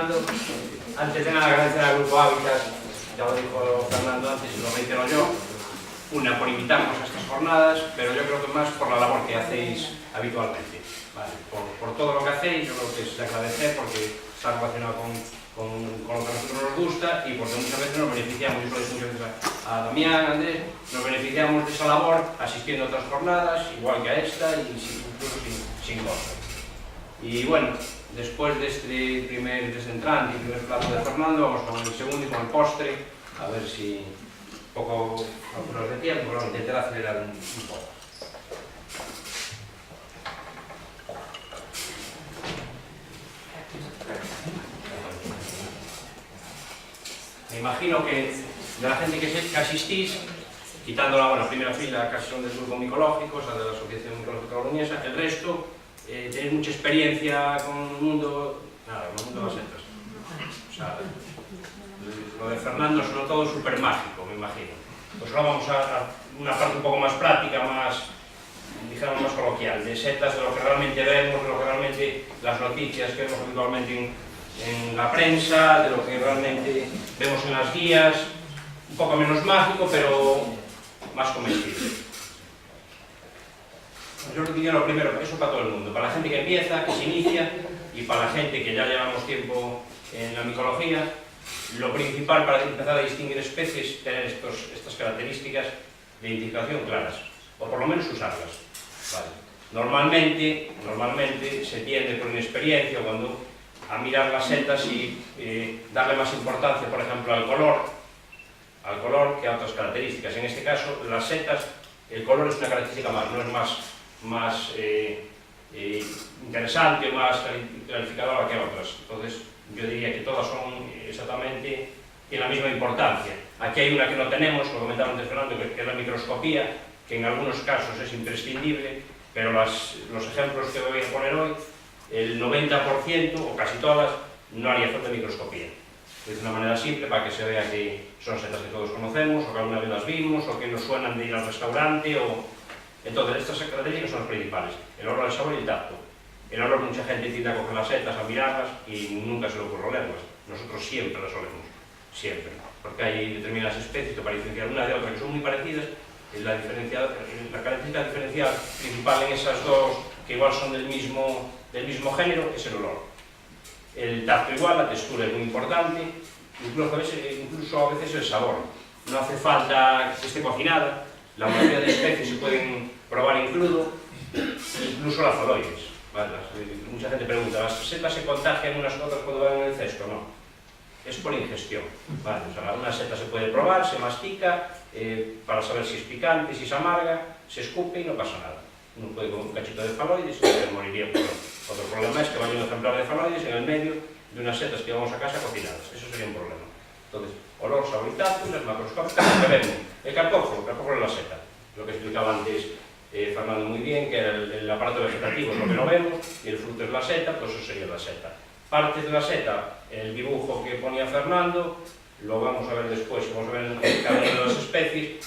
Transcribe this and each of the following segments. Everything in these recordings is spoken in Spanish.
Antes de nada, agradecer al Grupo Hábitat, ya lo dijo Fernando antes y lo reitero yo, una por invitarnos a estas jornadas, pero yo creo que más por la labor que hacéis habitualmente, ¿vale? Por todo lo que hacéis, yo creo que es de agradecer porque está relacionado con lo que a nosotros nos gusta y porque muchas veces nos beneficiamos, yo lo digo muchas veces a Damián, a Andrés, nos beneficiamos de esa labor asistiendo a otras jornadas, igual que a esta, y incluso sin costo. Y bueno, después de este primer desentrante y primer plato de Fernando, vamos con el segundo y con el postre, a ver si un poco apuros de tiempo, pero intentar acelerar un poco. Me imagino que de la gente que asistís, quitando la primera fila, casi son del grupo micológico, o sea, de la Asociación Micológica Logroñesa, el resto tenéis mucha experiencia con el mundo, con el mundo de las setas. O sea, lo de Fernando sobre todo súper mágico, me imagino. Pues ahora vamos a una parte un poco más práctica, más, digamos, más coloquial, de setas, de lo que realmente vemos, de lo que realmente las noticias que vemos habitualmente en la prensa, de lo que realmente vemos en las guías, un poco menos mágico, pero más comestible. Yo diría lo primero, eso para todo el mundo, para la gente que empieza, que se inicia, y para la gente que ya llevamos tiempo en la micología, lo principal para empezar a distinguir especies es tener estas características de identificación claras, o por lo menos usarlas. Vale. Normalmente se tiende por inexperiencia cuando a mirar las setas y darle más importancia, por ejemplo, al color que a otras características. En este caso, las setas, el color es una característica más, no es más interesante o más clarificadora que otras. Entonces, yo diría que todas son exactamente, tienen la misma importancia. Aquí hay una que no tenemos, lo comentaba antes Fernando, que es la microscopía, que en algunos casos es imprescindible, pero los ejemplos que voy a poner hoy, el 90% o casi todas no haría falta de microscopía. Es una manera simple para que se vea que son setas que todos conocemos, o que alguna vez las vimos, o que nos suenan de ir al restaurante. Entonces, estas características son las principales: el olor, el sabor y el tacto. El olor, mucha gente tiende a coger las setas, a mirarlas y nunca se le ocurre olerlas. Nosotros siempre las olemos, siempre, porque hay determinadas especies que para diferenciar una de otra que son muy parecidas. La característica diferencial principal en esas dos, que igual son del mismo género, es el olor. El tacto igual, la textura es muy importante, incluso a veces el sabor. No hace falta que esté cocinada, la mayoría de especies se pueden probar en crudo, incluso las faloides. Vale, mucha gente pregunta, ¿las setas se contagian unas con otras cuando van en el cesto? No, es por ingestión. Vale, o sea, una seta se puede probar, se mastica, para saber si es picante, si es amarga, se escupe y no pasa nada. Uno puede comer un cachito de faloides y moriría por otro problema es que vaya un ejemplar de faloides en el medio de unas setas que llevamos a casa cocinadas. Eso sería un problema. Entonces, olor, sabor y tacto, las macroscópicas, lo que vemos. El carpóforo es la seta. Lo que explicaba antes Fernando muy bien, que el aparato vegetativo es lo que no vemos y el fruto es la seta, pues eso sería la seta. Partes de la seta, el dibujo que ponía Fernando, lo vamos a ver después, vamos a ver en cada una de las especies.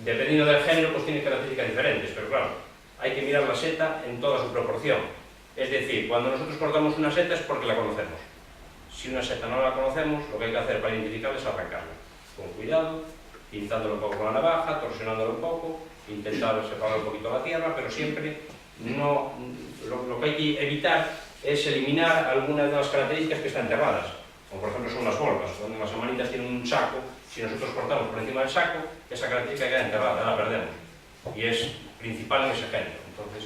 Dependiendo del género, pues tiene características diferentes, pero claro, hay que mirar la seta en toda su proporción. Es decir, cuando nosotros cortamos una seta es porque la conocemos. Si una seta no la conocemos, lo que hay que hacer para identificarla es arrancarla. Con cuidado, pintándolo un poco con la navaja, torsionándolo un poco, intentar separar un poquito la tierra, pero siempre no, lo que hay que evitar es eliminar algunas de las características que están enterradas. Como por ejemplo son las volvas, donde las amanitas tienen un saco, si nosotros cortamos por encima del saco, esa característica queda enterrada, la perdemos. Y es principal en ese género. Entonces,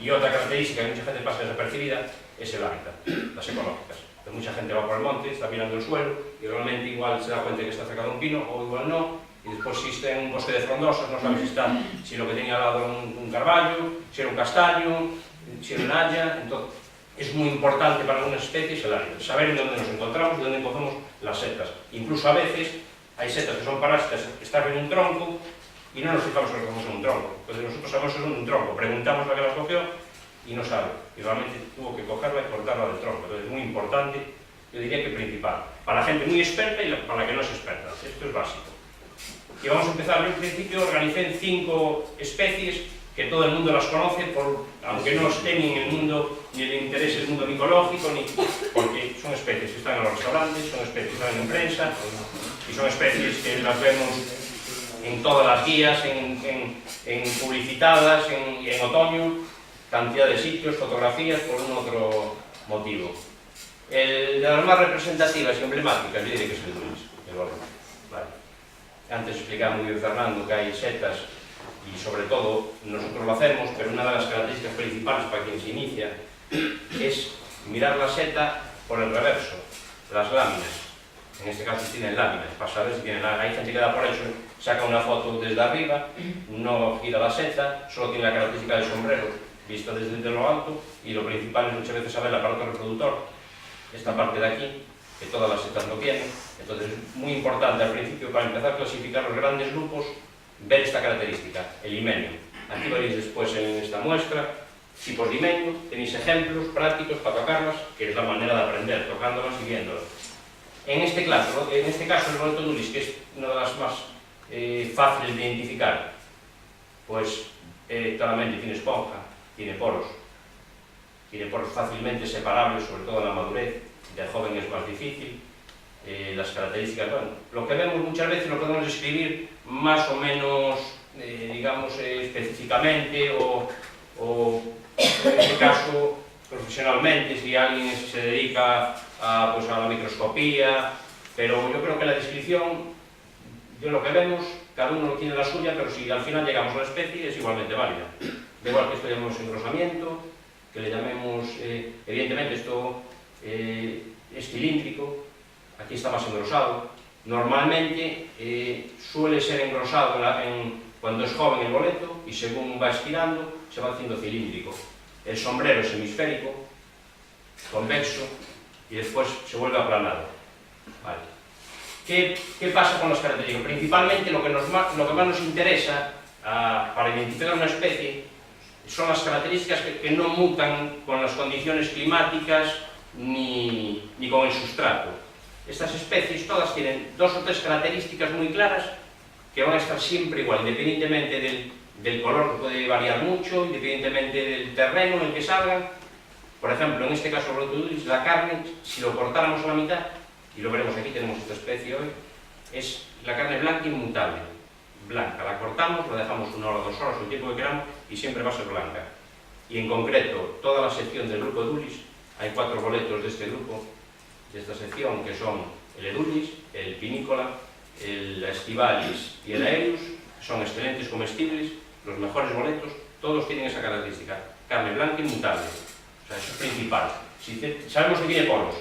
y otra característica que mucha gente pasa desapercibida es el hábitat, las ecológicas. Entonces, mucha gente va por el monte, está mirando el suelo y realmente igual se da cuenta que está cerca de un pino o igual no, y después si está en un bosque de frondosas no sabe si lo que tenía al lado era un carballo, si era un castaño, si era una haya. Entonces, es muy importante para algunas especies el hábitat, saber en dónde nos encontramos y dónde encontramos las setas. Incluso a veces hay setas que son parásitas que están en un tronco y no nos fijamos en lo que cogemos en un tronco. Entonces nosotros sabemos que es un tronco, preguntamos a la que las cogió y no sabe. Y realmente tuvo que cogerla y cortarla del tronco. Entonces es muy importante, yo diría que principal. Para la gente muy experta y para la que no es experta. Esto es básico. Y vamos a empezar, yo en principio organicé en 5 especies que todo el mundo las conoce, aunque no estén en el mundo, ni le interese el mundo micológico, porque son especies que están en los restaurantes, son especies que están en prensa, y son especies que las vemos en todas las guías, en publicitadas, en otoño, cantidad de sitios, fotografías, por un otro motivo. De las más representativas y emblemáticas, yo diría que es el Dulis, el Bolete. Vale. Antes explicaba muy bien Fernando que hay setas, y sobre todo nosotros lo hacemos, pero una de las características principales para quien se inicia es mirar la seta por el reverso, las láminas. En este caso tienen láminas, para saber si tienen láminas. Hay gente que da por hecho, saca una foto desde arriba, no gira la seta, solo tiene la característica del sombrero vista desde lo alto, y lo principal es muchas veces saber el aparato reproductor, esta parte de aquí, que todas las setas lo tienen. Entonces es muy importante al principio, para empezar a clasificar los grandes grupos, ver esta característica, el himenio. Aquí veréis después en esta muestra tipos de himenio, tenéis ejemplos prácticos para tocarlas, que es la manera de aprender, tocándolas y viéndolas. En este caso el Boleto Dulis, que es una de las más fáciles de identificar, pues claramente tiene esponja, tiene poros fácilmente separables, sobre todo en la madurez. De joven es más difícil. Las características, bueno, lo que vemos muchas veces lo podemos describir más o menos, digamos, específicamente o en este caso profesionalmente, si alguien se dedica a la microscopía, pero yo creo que la descripción de lo que vemos, cada uno tiene la suya, pero si al final llegamos a la especie es igualmente válida. Da igual que esto llamemos engrosamiento, que le llamemos, evidentemente esto es cilíndrico, aquí está más engrosado. Normalmente suele ser engrosado cuando es joven el boleto, y según va estirando se va haciendo cilíndrico. El sombrero es hemisférico, convexo, y después se vuelve aplanado. Vale. ¿Qué pasa con las características? Principalmente lo que más nos interesa para identificar una especie son las características que no mutan con las condiciones climáticas ni con el sustrato. Estas especies todas tienen 2 o 3 características muy claras que van a estar siempre igual, independientemente del color, que puede variar mucho, independientemente del terreno en el que salgan. Por ejemplo, en este caso Boleto Dulis, la carne, si lo cortáramos a la mitad, y lo veremos aquí, tenemos esta especie hoy, es la carne blanca inmutable. Blanca, la cortamos, la dejamos 1 hora, 2 horas, el tiempo que queramos, y siempre va a ser blanca. Y en concreto, toda la sección del grupo Dulis, hay 4 boletos de este grupo, de esta sección, que son el Edulis, el Pinícola, el Estivalis y el Aereus, que son excelentes comestibles, los mejores boletos, todos tienen esa característica, carne blanca inmutable. O sea, eso es principal. Sabemos que tiene poros,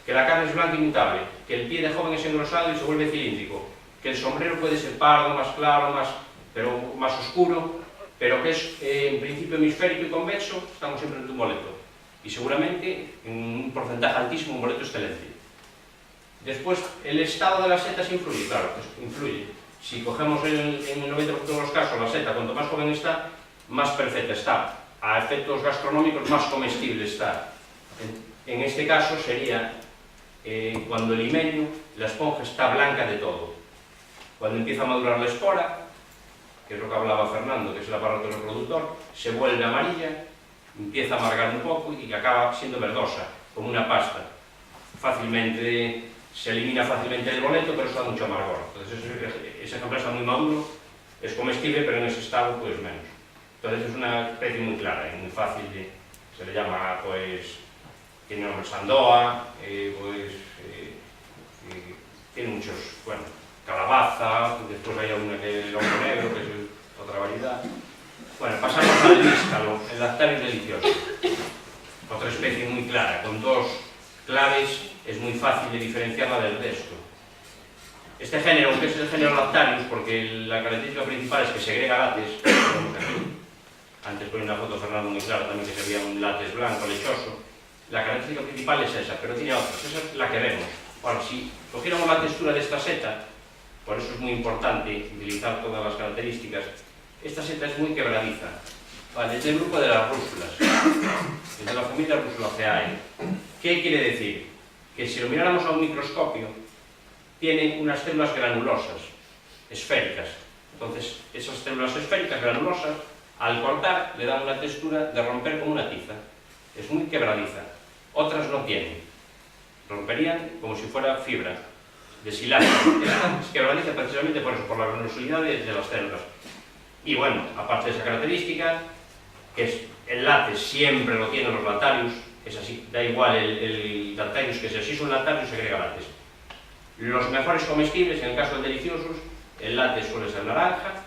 que la carne es blanca inmutable, que el pie de joven es engrosado y se vuelve cilíndrico, que el sombrero puede ser pardo, más claro, pero más oscuro, pero que es en principio hemisférico y convexo, estamos siempre en un boleto. Y seguramente en un porcentaje altísimo un boleto excelente. Después, el estado de las setas influye, claro, pues influye. Si cogemos en el 90% de los casos la seta, cuanto más joven está, más perfecta está. A efectos gastronómicos, más comestible está. En este caso sería cuando el himenio, la esponja está blanca de todo. Cuando empieza a madurar la espora, que es lo que hablaba Fernando, que es el aparato reproductor, se vuelve amarilla, empieza a amargar un poco y acaba siendo verdosa, como una pasta. Se elimina fácilmente el boleto, pero eso da mucho amargor. Entonces ese ejemplar está muy maduro, es comestible, pero en ese estado pues menos. Entonces es una especie muy clara y muy fácil se le llama, pues, tiene nombre Sandoa, tiene muchos, bueno, calabaza, después hay una que es el hongo negro, que es otra variedad. Bueno, pasamos al níscalo, el Lactarius delicioso. Otra especie muy clara, con 2 claves, es muy fácil de diferenciarla del resto. Este género, aunque es el género Lactarius, porque la característica principal es que segrega látex, antes ponía una foto Fernando muy clara también que se veía un látex blanco, lechoso. La característica principal es esa, pero tiene otras, esa es la que vemos. Ahora, si cogiéramos la textura de esta seta, por eso es muy importante utilizar todas las características, esta seta es muy quebradiza. Vale, es del grupo de las rúsulas, es de la familia Rusulaceae. ¿Qué quiere decir? Que si lo miráramos a un microscopio, tiene unas células granulosas, esféricas. Entonces, esas células esféricas granulosas Al cortar le dan una textura de romper como una tiza. Es muy quebradiza. Otras no tienen. Romperían como si fuera fibra de silaje. Esta es quebradiza precisamente por eso, por la venusilidad de las células. Y bueno, aparte de esa característica, que es el látex siempre lo tienen los lactarius, es así, da igual el lactarius que sea, si es un lactarius se agrega látex. Los mejores comestibles, en el caso de deliciosos, el látex suele ser naranja,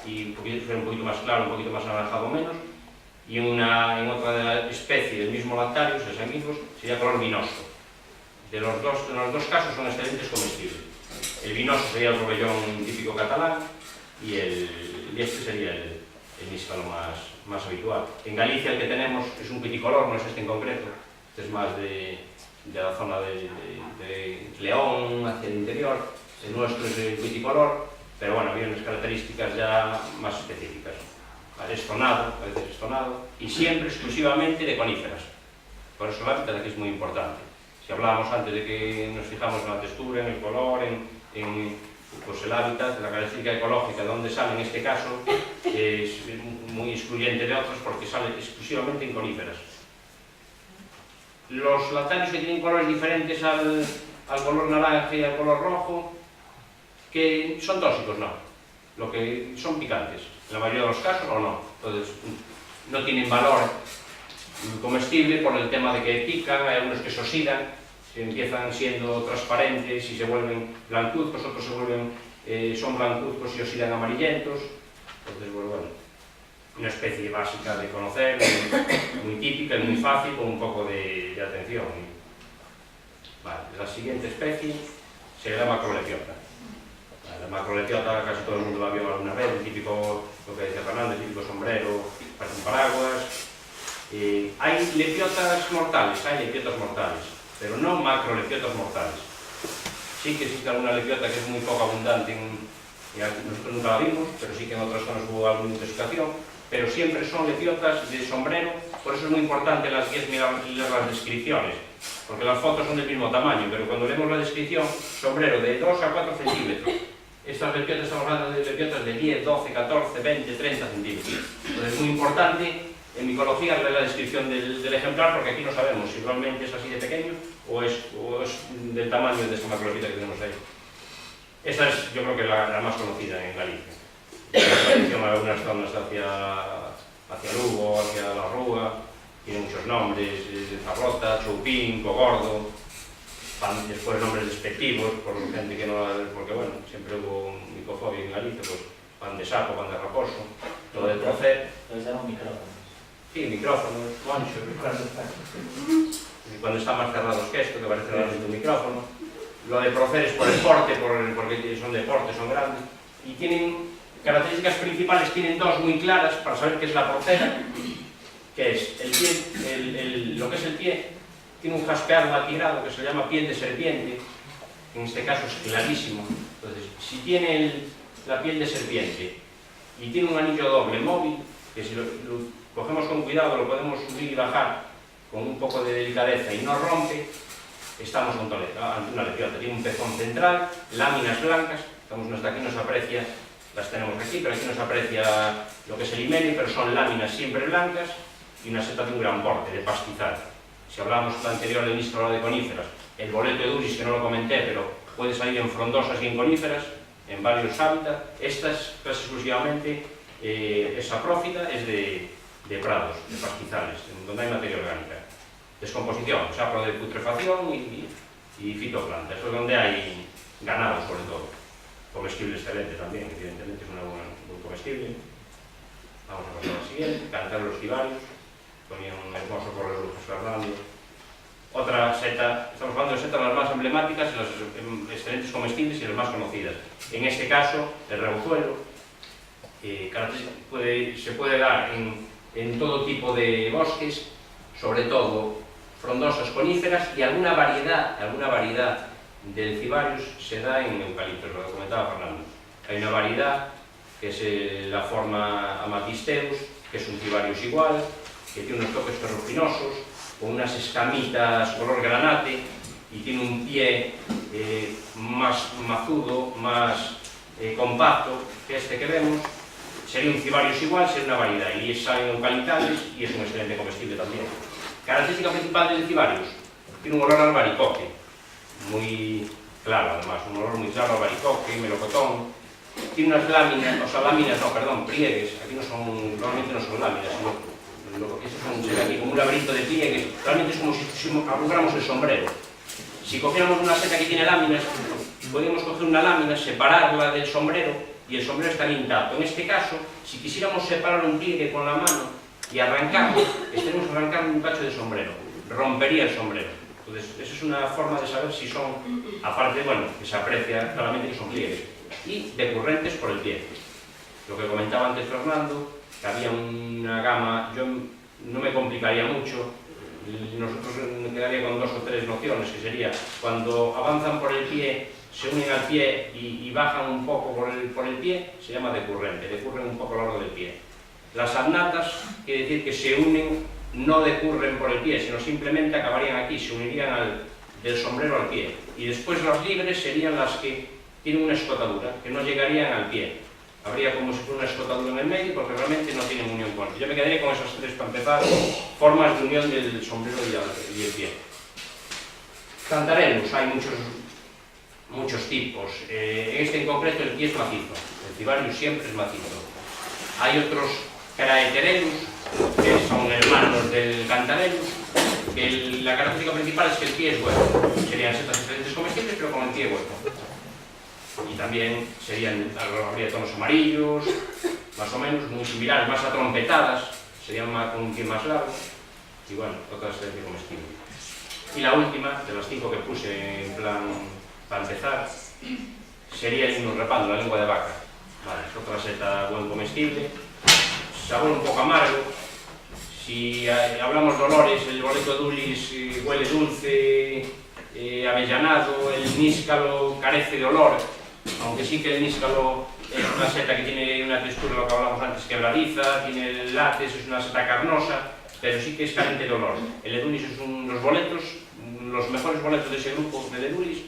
y un poquito más claro, un poquito más anaranjado menos, y en otra especie del mismo lactarius, esamigos, sería color vinoso. En los dos casos son excelentes comestibles. El vinoso sería el rovellón típico catalán y este sería el níscalo más habitual. En Galicia el que tenemos es un piticolor, no es este en concreto, este es más de la zona de León hacia el interior. El nuestro es el piticolor, pero bueno, hay unas características ya más específicas. Es zonado, a veces es zonado, y siempre exclusivamente de coníferas. Por eso el hábitat aquí es muy importante. Si hablábamos antes de que nos fijamos en la textura, en el color, pues el hábitat, la característica ecológica de donde sale en este caso es muy excluyente de otros porque sale exclusivamente en coníferas. Los lactarios que tienen colores diferentes al color naranja y al color rojo, que son tóxicos, no. Lo que son picantes, en la mayoría de los casos o no. Entonces, no tienen valor comestible por el tema de que pican, hay algunos que se oxidan, se empiezan siendo transparentes y se vuelven blancuzcos, otros son blancuzcos y oxidan amarillentos. Entonces, bueno, una especie básica de conocer, muy típica y muy fácil, con un poco de atención. Vale, la siguiente especie sería la macrolepiota. La macrolepiota casi todo el mundo la vio alguna vez, el típico, lo que decía Fernando, el típico sombrero, parece un paraguas. Hay lepiotas mortales, pero no macrolepiotas mortales. Sí que existe alguna lepiota que es muy poco abundante, nosotros nunca la vimos, pero sí que en otras zonas hubo alguna intoxicación, pero siempre son lepiotas de sombrero, por eso es muy importante las guías mirar las descripciones, porque las fotos son del mismo tamaño, pero cuando leemos la descripción, sombrero de 2 a 4 centímetros. Estas lepiotas, estamos hablando de lepiotas de 10, 12, 14, 20, 30 centímetros. Entonces es muy importante en micología leer la descripción del ejemplar, porque aquí no sabemos si realmente es así de pequeño o es del tamaño de esta macrolepiota que tenemos ahí. Esta es, yo creo que la más conocida en Galicia. En algunas zonas hacia Lugo, hacia La Rúa, tiene muchos nombres, Zarrota, Choupín, Cogordo, después nombres despectivos, por gente que no, porque bueno, siempre hubo micofobia en Galicia, pues pan de sapo, pan de raposo, lo de trocer. Entonces era un micrófono. Sí, micrófonos, conchos, cuando están más cerrados que esto, que parece realmente un micrófono. Lo de procer es por el porte, porque son de porte, son grandes, y tienen características principales, tienen dos muy claras para saber qué es la porcera, que es el pie, lo que es el pie, tiene un jaspeado atigrado que se llama piel de serpiente, en este caso es clarísimo. Entonces, si tiene la piel de serpiente y tiene un anillo doble móvil, que si lo cogemos con cuidado lo podemos subir y bajar con un poco de delicadeza y no rompe, estamos ante una lepiota. Tiene un pezón central, láminas blancas, hasta aquí no se aprecia, las tenemos aquí, pero aquí no se aprecia lo que es el himenio, pero son láminas siempre blancas y una seta de un gran porte, de pastizal. Si hablábamos la anterior del níscalo de coníferas, el boleto edulis, que no lo comenté, pero puede salir en frondosas y en coníferas, en varios hábitats. Estas, casi exclusivamente, es saprófita, es de prados, de pastizales, donde hay materia orgánica. Descomposición, sapro de putrefacción y fitoplanta. Eso es donde hay ganado, sobre todo. Comestible excelente también, evidentemente es un comestible. Vamos a pasar al siguiente, cantar los cibarios, ponía un hermoso correo de Luis Fernando. Otra seta, estamos hablando de setas las más emblemáticas, las excelentes comestibles y las más conocidas. En este caso, el rebozuelo, se puede dar en todo tipo de bosques, sobre todo frondosas, coníferas, y alguna variedad del cibarius se da en eucaliptos, lo que comentaba Fernando. Hay una variedad que es la forma amatisteus, que es un cibarius igual, que tiene unos toques ferruginosos, con unas escamitas color granate, y tiene un pie más mazudo, más compacto que este que vemos, sería un cibarius igual, sería una variedad, y salen eucaliptales y es un excelente comestible también. Característica principal del cibarius, tiene un olor al albaricoque, muy claro además, un olor muy claro al albaricoque, melocotón. Tiene unas láminas, o sea, láminas, no, perdón, pliegues, aquí no son, normalmente no son láminas, sino lo que se ve aquí como un laberinto de pliegues, realmente es como si arrugáramos el sombrero. Si cogiéramos una seta que tiene láminas, podríamos coger una lámina, separarla del sombrero y el sombrero estaría intacto. En este caso, si quisiéramos separar un pliegue con la mano y arrancarlo, estaríamos arrancando un cacho de sombrero, rompería el sombrero. Entonces, esa es una forma de saber si son, aparte, bueno, que se aprecia claramente que son pliegues, y decurrentes por el pie. Lo que comentaba antes Fernando, que había una gama, yo no me complicaría mucho, nosotros me quedaría con 2 o 3 nociones, que sería cuando avanzan por el pie, se unen al pie y bajan un poco por el pie, se llama decurrente, decurren un poco a lo largo del pie. Las annatas quiere decir que se unen, no decurren por el pie, sino simplemente acabarían aquí, se unirían del sombrero al pie. Y después las libres serían las que tienen una escotadura, que no llegarían al pie. Habría como si fuera una escotadura en el medio, porque realmente no tienen unión con el pie. Yo me quedaría con esas 3 para empezar, formas de unión del sombrero y el pie. Cantarelos, hay muchos tipos. En este en concreto el pie es macizo, el cibarius siempre es macizo. Hay otros craeterelus, que son hermanos del cantarelus, que la característica principal es que el pie es hueco. Serían setas excelentes comestibles, pero con el pie hueco. Y también habría tonos amarillos, más o menos, muy similares, más atrompetadas, serían con un pie más largo, y bueno, otra excelente comestible. Y la última, de las 5 que puse en plan para empezar, sería el himnorrepando, la lengua de vaca. Vale, es otra seta buen comestible, sabor un poco amargo. Si hablamos de olores, el boleto dulis huele dulce, avellanado, el níscalo carece de olor, aunque sí que el níscalo es una seta que tiene una textura, lo que hablamos antes, quebradiza, tiene el látex, es una seta carnosa, pero sí que es carente de olor. El edulis es los boletos, los mejores boletos de ese grupo de edulis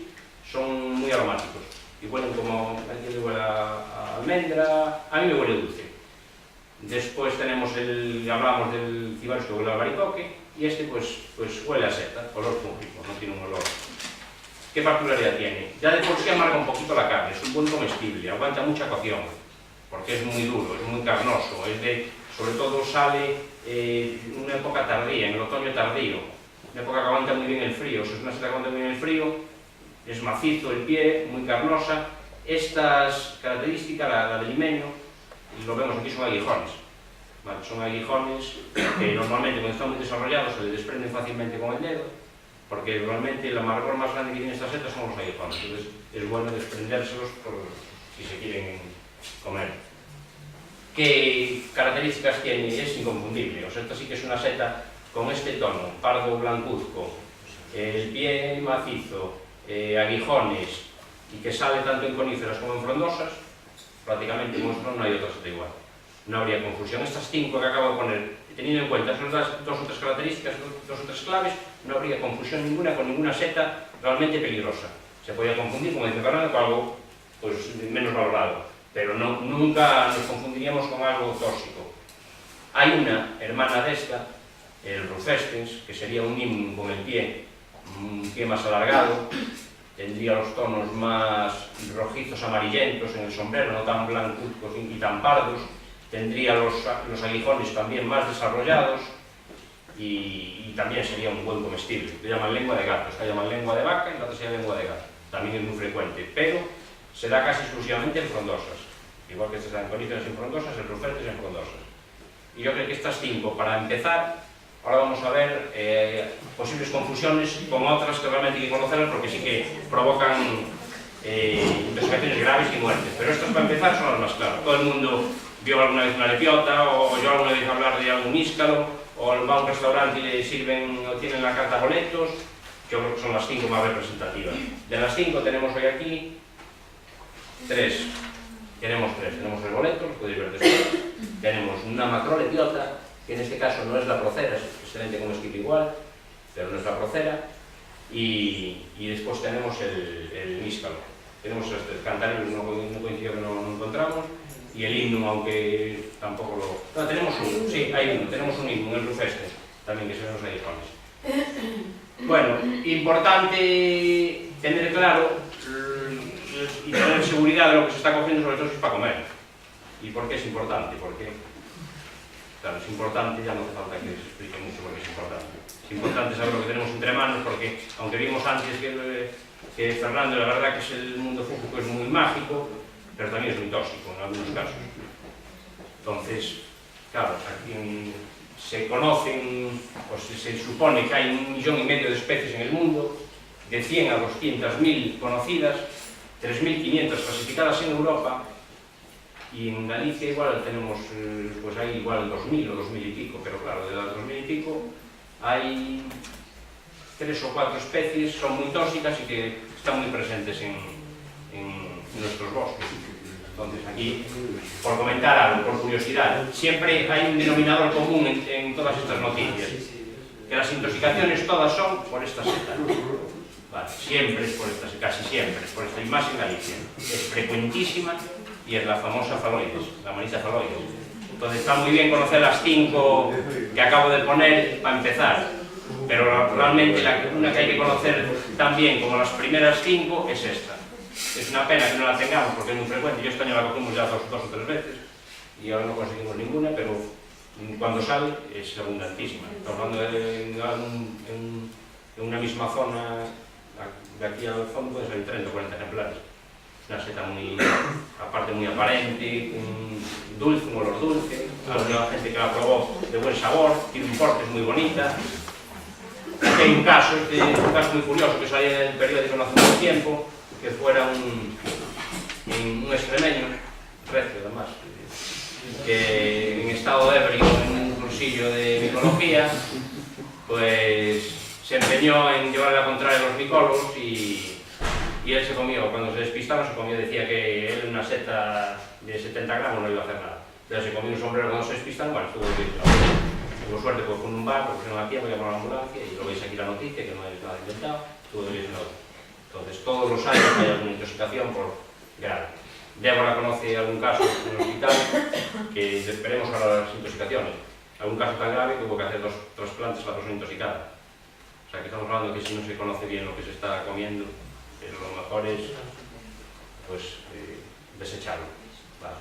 son muy aromáticos y huelen como, aquí le huele a almendra, a mí me huele dulce. Después tenemos hablamos del cibarius que huele al albaricoque, y este pues huele a seta, olor fúngico, no tiene un olor. ¿Qué particularidad tiene? Ya de por sí amarga un poquito la carne, es un buen comestible, aguanta mucha cocción, porque es muy duro, es muy carnoso, sobre todo sale en una época tardía, en el otoño tardío, una época que aguanta muy bien el frío. Si es una seta que aguanta muy bien el frío, es macizo el pie, muy carnosa. Estas características, la del limeño, lo vemos aquí, son aguijones. Vale, son aguijones que normalmente cuando están muy desarrollados se les desprenden fácilmente con el dedo, porque realmente el amargor más grande que tiene esta seta son los aguijones. Entonces es bueno desprendérselos si se quieren comer. ¿Qué características tiene? Es inconfundible. O sea, esta sí que es una seta con este tono, pardo blancuzco, el pie macizo, aguijones, y que sale tanto en coníferas como en frondosas. Prácticamente no hay otra seta igual. No habría confusión. Estas 5 que acabo de poner, teniendo en cuenta esas 2 o 3 características, 2 o 3 claves, no habría confusión ninguna con ninguna seta realmente peligrosa. Se podía confundir, como dice Fernando, con algo pues, menos valorado, pero nunca nos confundiríamos con algo tóxico. Hay una hermana de esta, el rufescens, que sería un nimum con el pie, un pie más alargado, tendría los tonos más rojizos amarillentos en el sombrero, no tan blancuzcos y tan pardos, tendría los aguijones también más desarrollados y también sería un buen comestible. Lo llaman lengua de gato, esta llaman lengua de vaca y la otra se llama lengua de gato. También es muy frecuente, pero se da casi exclusivamente en frondosas. Igual que se dan coníferas en frondosas, el rufescens en frondosas. Y yo creo que estas 5, para empezar, ahora vamos a ver posibles confusiones con otras que realmente hay que conocerlas porque sí que provocan intoxicaciones graves y muertes. Pero estas, para empezar, son las más claras. Todo el mundo vio alguna vez una lepiota, o yo alguna vez hablar de algún níscalo, o va a un restaurante y le sirven o tienen la carta boletos. Yo creo que son las 5 más representativas. De las 5 tenemos hoy aquí 3. Tenemos el boleto, lo podéis ver después. Tenemos una macrolepiota, que en este caso no es la procera, es excelente comestible igual, pero no es la procera. Y después tenemos el níscalo. Tenemos el cantarelus, no coincidió que no encontramos, y el himno, aunque tampoco lo... No, tenemos un, sí, hay uno, tenemos un himno en el Rufeste, también que se nos ediciones. Bueno, importante tener claro y tener seguridad de lo que se está cogiendo, sobre todo si es para comer. ¿Y por qué es importante? Porque, claro, es importante, ya no hace falta que se explique mucho por qué es importante. Es importante saber lo que tenemos entre manos, porque aunque vimos antes que Fernando, la verdad que es el mundo fúngico es muy mágico, pero también es muy tóxico en algunos casos. Entonces, claro, aquí se conocen, o se supone que hay 1,5 millones de especies en el mundo, de 100 a 200.000 conocidas, 3.500 clasificadas en Europa, y en Galicia igual tenemos, pues hay igual 2.000 o 2.000 y pico, pero claro, de las 2.000 y pico hay 3 o 4 especies, son muy tóxicas y que están muy presentes en nuestros bosques. Entonces aquí, por comentar algo, por curiosidad, siempre hay un denominador común en todas estas noticias, que las intoxicaciones todas son por esta seta. Vale, siempre es por esta, casi siempre es por esta, y más en Galicia. Es frecuentísima y es la famosa faloides, la manita faloides. Entonces está muy bien conocer las 5 que acabo de poner para empezar, pero realmente una que hay que conocer tan bien como las primeras 5 es esta. Es una pena que no la tengamos porque es muy frecuente. Yo este año la cogimos ya 2 o 3 veces y ahora no conseguimos ninguna, pero cuando sale es abundantísima. Estamos hablando en una misma zona, de aquí al fondo puede salir 30 o 40 ejemplares. Una seta muy, aparte muy aparente, dulce, un olor dulce. Alguna gente que la probó de buen sabor, tiene un porte, es muy bonita. Aquí hay un caso muy curioso que salió en el periódico no hace mucho tiempo, que fuera un extremeño, recio además, que en estado de ebrio, en un cursillo de micología, pues se empeñó en llevarle a contraria a los micólogos y él se comió, cuando se despistaron se comió, decía que él una seta de 70 gramos no iba a hacer nada. Entonces se comió un sombrero cuando se despistaron, bueno, tuvo suerte, pues con un barco, pusieron a tiempo, llamaron a la ambulancia y lo veis aquí la noticia, que no es nada inventado, estuvo de 19. Entonces, todos los años hay alguna intoxicación por grave. Débora conoce algún caso en el hospital que esperemos ahora las intoxicaciones. Algún caso tan grave que hubo que hacer 2 trasplantes para la persona intoxicada. O sea, que estamos hablando de que si no se conoce bien lo que se está comiendo, pero lo mejor es, pues, desecharlo. Vale.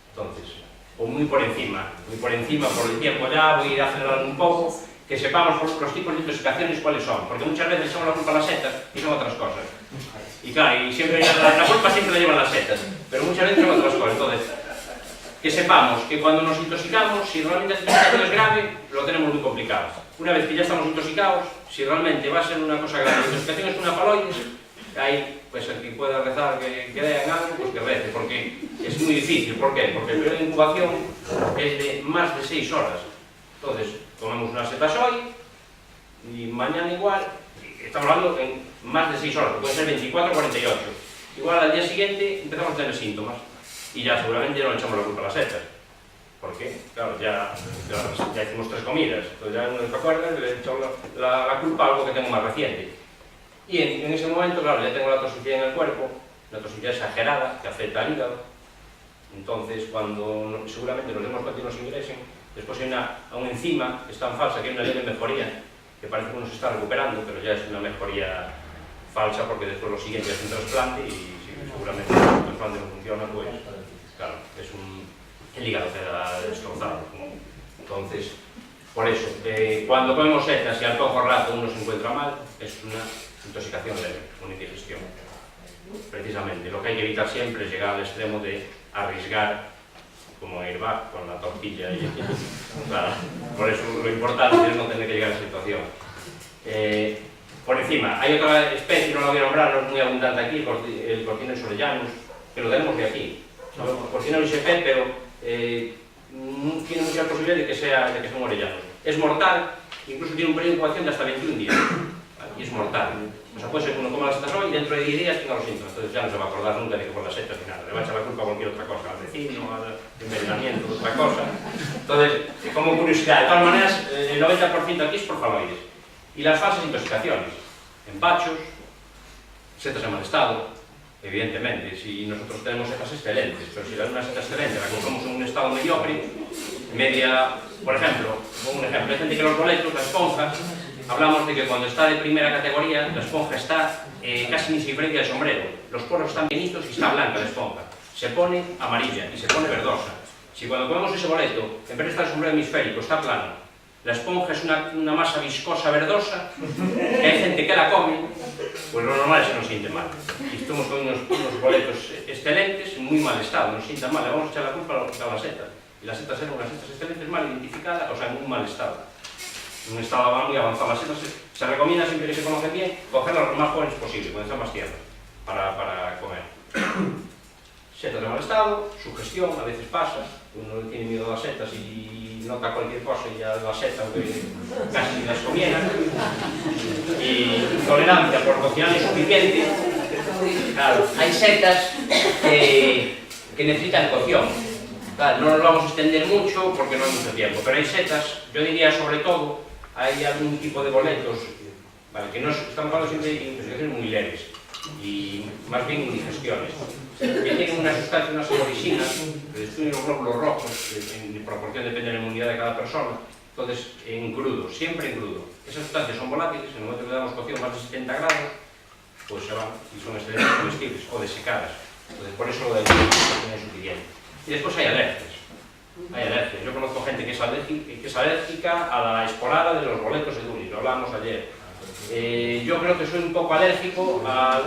Entonces, o muy por encima por el tiempo ya, voy a ir acelerando un poco, que sepamos los tipos de intoxicaciones cuáles son, porque muchas veces echamos la culpa a las setas y son otras cosas. Y claro, y siempre la culpa siempre la llevan las setas, pero muchas veces son otras cosas. Entonces, que sepamos que cuando nos intoxicamos, si realmente la intoxicación es grave, lo tenemos muy complicado. Una vez que ya estamos intoxicados, si realmente va a ser una cosa grave, la intoxicación es una faloides, ahí, pues el que pueda rezar que dé en algo, pues que rece, porque es muy difícil. ¿Por qué? Porque el periodo de incubación es de más de 6 horas. Entonces, comemos unas setas hoy y mañana igual, estamos hablando en más de 6 horas, puede ser 24 o 48. Igual al día siguiente empezamos a tener síntomas y ya seguramente no le echamos la culpa a las setas. ¿Por qué? Claro, ya hicimos 3 comidas, entonces ya no se acuerdan, le he echado la culpa a algo que tengo más reciente. Y en ese momento, claro, ya tengo la toxicidad en el cuerpo, una toxicidad exagerada que afecta al hígado. Entonces, cuando seguramente los demás cuantos nos ingresen, después hay una enzima que es tan falsa que hay una leve mejoría, que parece que uno se está recuperando, pero ya es una mejoría falsa porque después lo siguiente es un trasplante y si seguramente el trasplante no funciona, pues claro, es el hígado queda destrozado. Entonces, por eso, cuando comemos setas y al poco rato uno se encuentra mal, es una intoxicación leve, una indigestión. Precisamente, lo que hay que evitar siempre es llegar al extremo de arriesgar como airbag con la tortilla y claro, por eso lo importante es no tener que llegar a esa situación. Por encima, hay otra especie, no la voy a nombrar, no es muy abundante aquí, el Cortinus orellanus, que lo tenemos de aquí. Cortinus isp, pero tiene muchas posibilidades de que sea un orellano. Es mortal, incluso tiene un periodo de incubación de hasta 21 días. Y es mortal. O sea, puede ser que uno coma las setas hoy y dentro de 10 días tenga los síntomas. Entonces ya no se va a acordar nunca de que por las setas ni nada. Le va a echar la culpa a cualquier otra cosa, al vecino, al envenenamiento, otra cosa. Entonces, como curiosidad, de todas maneras, el 90% aquí es por faloides. Y las falsas intoxicaciones, empachos, setas en mal estado, evidentemente, si nosotros tenemos setas excelentes, pero si una seta excelente la cogemos en un estado mediocre, media, por ejemplo, hay gente que los boletos, la esponja, hablamos de que cuando está de primera categoría, la esponja está casi ni se diferencia del sombrero, los poros están pequeñitos y está blanca la esponja, se pone amarilla y se pone verdosa. Si cuando comemos ese boleto, en vez de estar el sombrero hemisférico, está plano, la esponja es una masa viscosa verdosa, que hay gente que la come, pues lo normal es que nos siente mal. Y estamos con unos boletos excelentes, en muy mal estado, nos sientan mal, le vamos a echar la culpa a las setas. Y las setas eran unas setas excelentes mal identificadas, o sea, en un mal estado. En un estado muy avanzado. Las setas se recomienda, siempre que se conocen bien, cogerlas lo más jóvenes posible, cuando están más tiernas, para comer. Setas de mal estado, sugestión, a veces pasa, uno tiene miedo a las setas y nota cualquier cosa y ya la seta casi las comiera. Y tolerancia por cocinar insuficiente. Claro, hay setas que necesitan cocción. Claro, no nos vamos a extender mucho porque no hay mucho tiempo, pero hay setas, yo diría sobre todo, hay algún tipo de boletos, vale, que no estamos hablando siempre de intoxicaciones muy leves y más bien indigestiones, que tienen una sustancia, unas orisinas, que destruyen los glóbulos rojos, en proporción depende de la inmunidad de cada persona, entonces en crudo, siempre en crudo. Esas sustancias son volátiles, en el momento que le damos cocción más de 70 grados, pues se van y son excelentes comestibles o desecadas. Entonces por eso lo de la intoxicación es suficiente. Y después hay alergias. Hay alergias. Yo conozco gente que es alérgica a la esporada de los boletos de Duni, lo hablábamos ayer. Yo creo que soy un poco alérgico a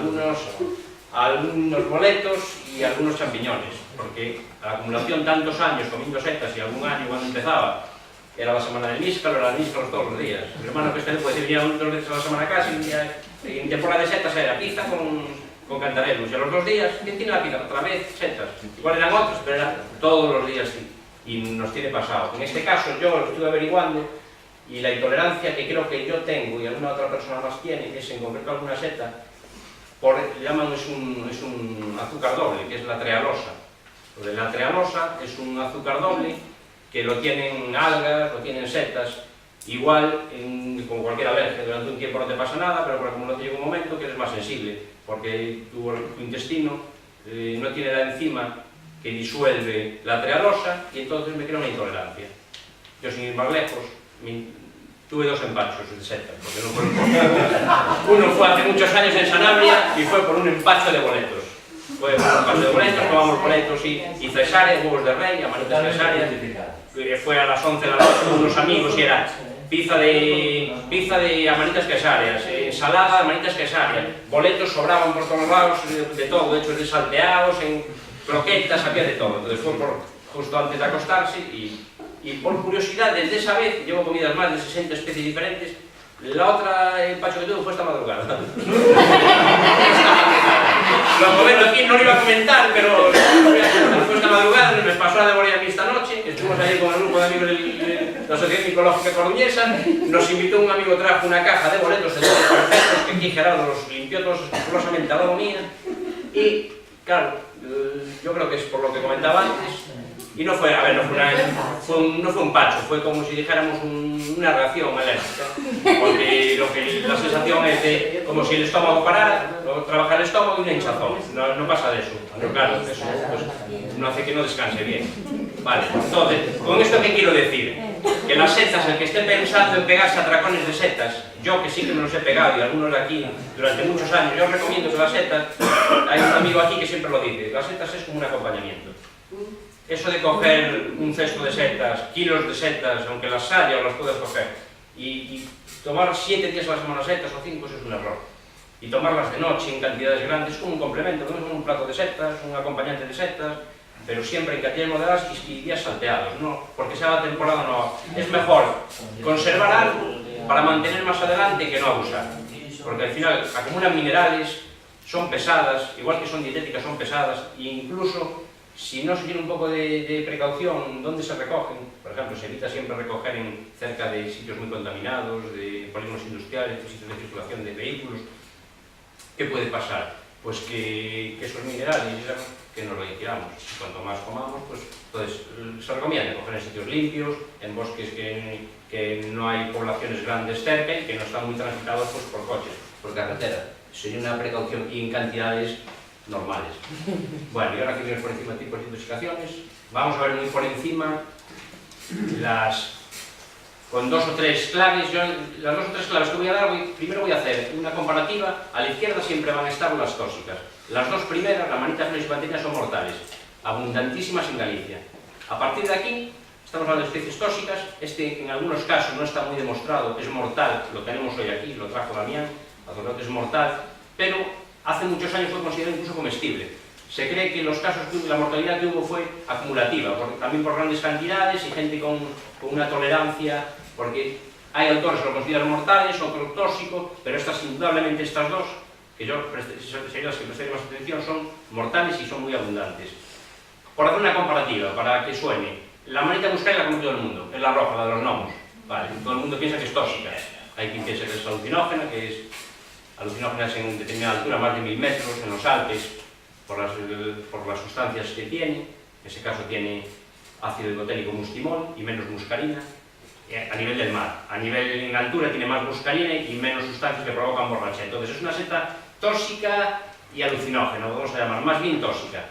algunos boletos y a algunos champiñones, porque a la acumulación tantos años comiendo setas y algún año cuando empezaba era la semana del níscalo, era el níscalo todos los días. Mi hermano que puede decir venía 2 veces a la semana casi, en temporada de setas era pizza con cantarelos, y a los 2 días, ¿quién tiene la pizza? Otra vez, setas. Igual eran otros, pero eran todos los días y nos tiene pasado. En este caso yo lo estuve averiguando y la intolerancia que creo que yo tengo y alguna otra persona más tiene es en concreto alguna seta, le llaman es un azúcar doble, que es la trealosa. La trealosa es un azúcar doble que lo tienen algas, lo tienen setas. Igual, con cualquier alergia, durante un tiempo no te pasa nada, pero por acumulación llega un momento que eres más sensible, porque tu intestino no tiene la enzima que disuelve la trealosa y entonces me crea una intolerancia. Yo, sin ir más lejos, tuve 2 empachos de setas, porque no fue uno fue hace muchos años en Sanabria y fue por un empacho de boletos. Fue por un empacho de boletos, tomamos boletos y cesáreas, huevos de rey, amanitas cesáreas. Fue a las 11 de la noche con unos amigos y era pizza de amanitas cesáreas, ensalada de amanitas cesáreas, boletos sobraban por todos lados, de todo, hechos de salteados, en croquetas, había de todo. Entonces fue justo antes de acostarse y por curiosidad, desde esa vez, llevo comidas más de 60 especies diferentes, la otra empacho que tuve fue esta madrugada. Lo comento aquí, no lo iba a comentar, pero fue esta madrugada, me pasó a devorar a mí esta noche, estuvimos ahí con el grupo de amigos de la Sociedad Micológica Coruñesa, nos invitó un amigo, trajo una caja de boletos de todos perfectos, que aquí Gerardo los limpió todos escrupulosamente a la mía, y claro, yo creo que es por lo que comentaba antes, y no fue, a ver, no fue un pacho, fue como si dijéramos una reacción alérgica, porque la sensación es de como si el estómago parara, trabaja el estómago y una hinchazón, no pasa de eso, pero claro, eso pues, no hace que no descanse bien. Vale, entonces, con esto ¿qué quiero decir? Que las setas, el que esté pensando en pegarse a atracones de setas, yo que sí que me los he pegado y algunos de aquí durante muchos años, yo os recomiendo que las setas, hay un amigo aquí que siempre lo dice, las setas es como un acompañamiento. Eso de coger un cesto de setas, kilos de setas, aunque las haya o las puedas coger, y tomar 7 días a la semana setas o 5, eso es un error. Y tomarlas de noche en cantidades grandes como un complemento, no es un plato de setas, un acompañante de setas, pero siempre en cantidades moderadas y días salteados, ¿no? Porque sea la temporada no. Es mejor conservar algo para mantener más adelante que no abusar. Porque al final acumulan minerales, son pesadas, igual que son dietéticas, son pesadas, e incluso si no se tiene un poco de precaución, ¿dónde se recogen? Por ejemplo, se evita siempre recoger cerca de sitios muy contaminados, de polígonos industriales, de sitios de circulación de vehículos. ¿Qué puede pasar? Pues que esos minerales que nos lo ingiramos. Cuanto más comamos, pues entonces se recomienda coger en sitios limpios, en bosques que no hay poblaciones grandes cerca y que no están muy transitados pues, por coches, por carretera. Sería una precaución y en cantidades normales. Bueno, y ahora aquí vemos por encima tipos de intoxicaciones. Vamos a ver muy por encima con 2 o 3 claves. Yo, las 2 o 3 claves que voy a dar, primero voy a hacer una comparativa. A la izquierda siempre van a estar las tóxicas. Las 2 primeras, la manita flex y bacteriana, son mortales, abundantísimas en Galicia. A partir de aquí, estamos hablando de especies tóxicas. Este, en algunos casos, no está muy demostrado, es mortal. Lo tenemos hoy aquí, lo trajo Damián, que es mortal, pero hace muchos años fue considerado incluso comestible. Se cree que los casos, la mortalidad que hubo fue acumulativa, también por grandes cantidades y gente con una tolerancia, porque hay autores que lo consideran mortales, otros tóxicos, pero indudablemente estas 2, que yo serían las que prestaré más atención, son mortales y son muy abundantes. Por hacer una comparativa, para que suene, la manita muscaria la conoce todo el mundo, es la roja, la de los gnomos. Vale, todo el mundo piensa que es tóxica. Hay quien piensa que es alucinógena, alucinógenas en determinada altura, más de 1000 metros, en los Alpes, por las sustancias que tiene. En ese caso tiene ácido hipoténico mustimol y menos muscarina. A nivel del mar, en altura tiene más muscarina y menos sustancias que provocan borrachera. Entonces es una seta tóxica y alucinógena, lo vamos a llamar, más bien tóxica.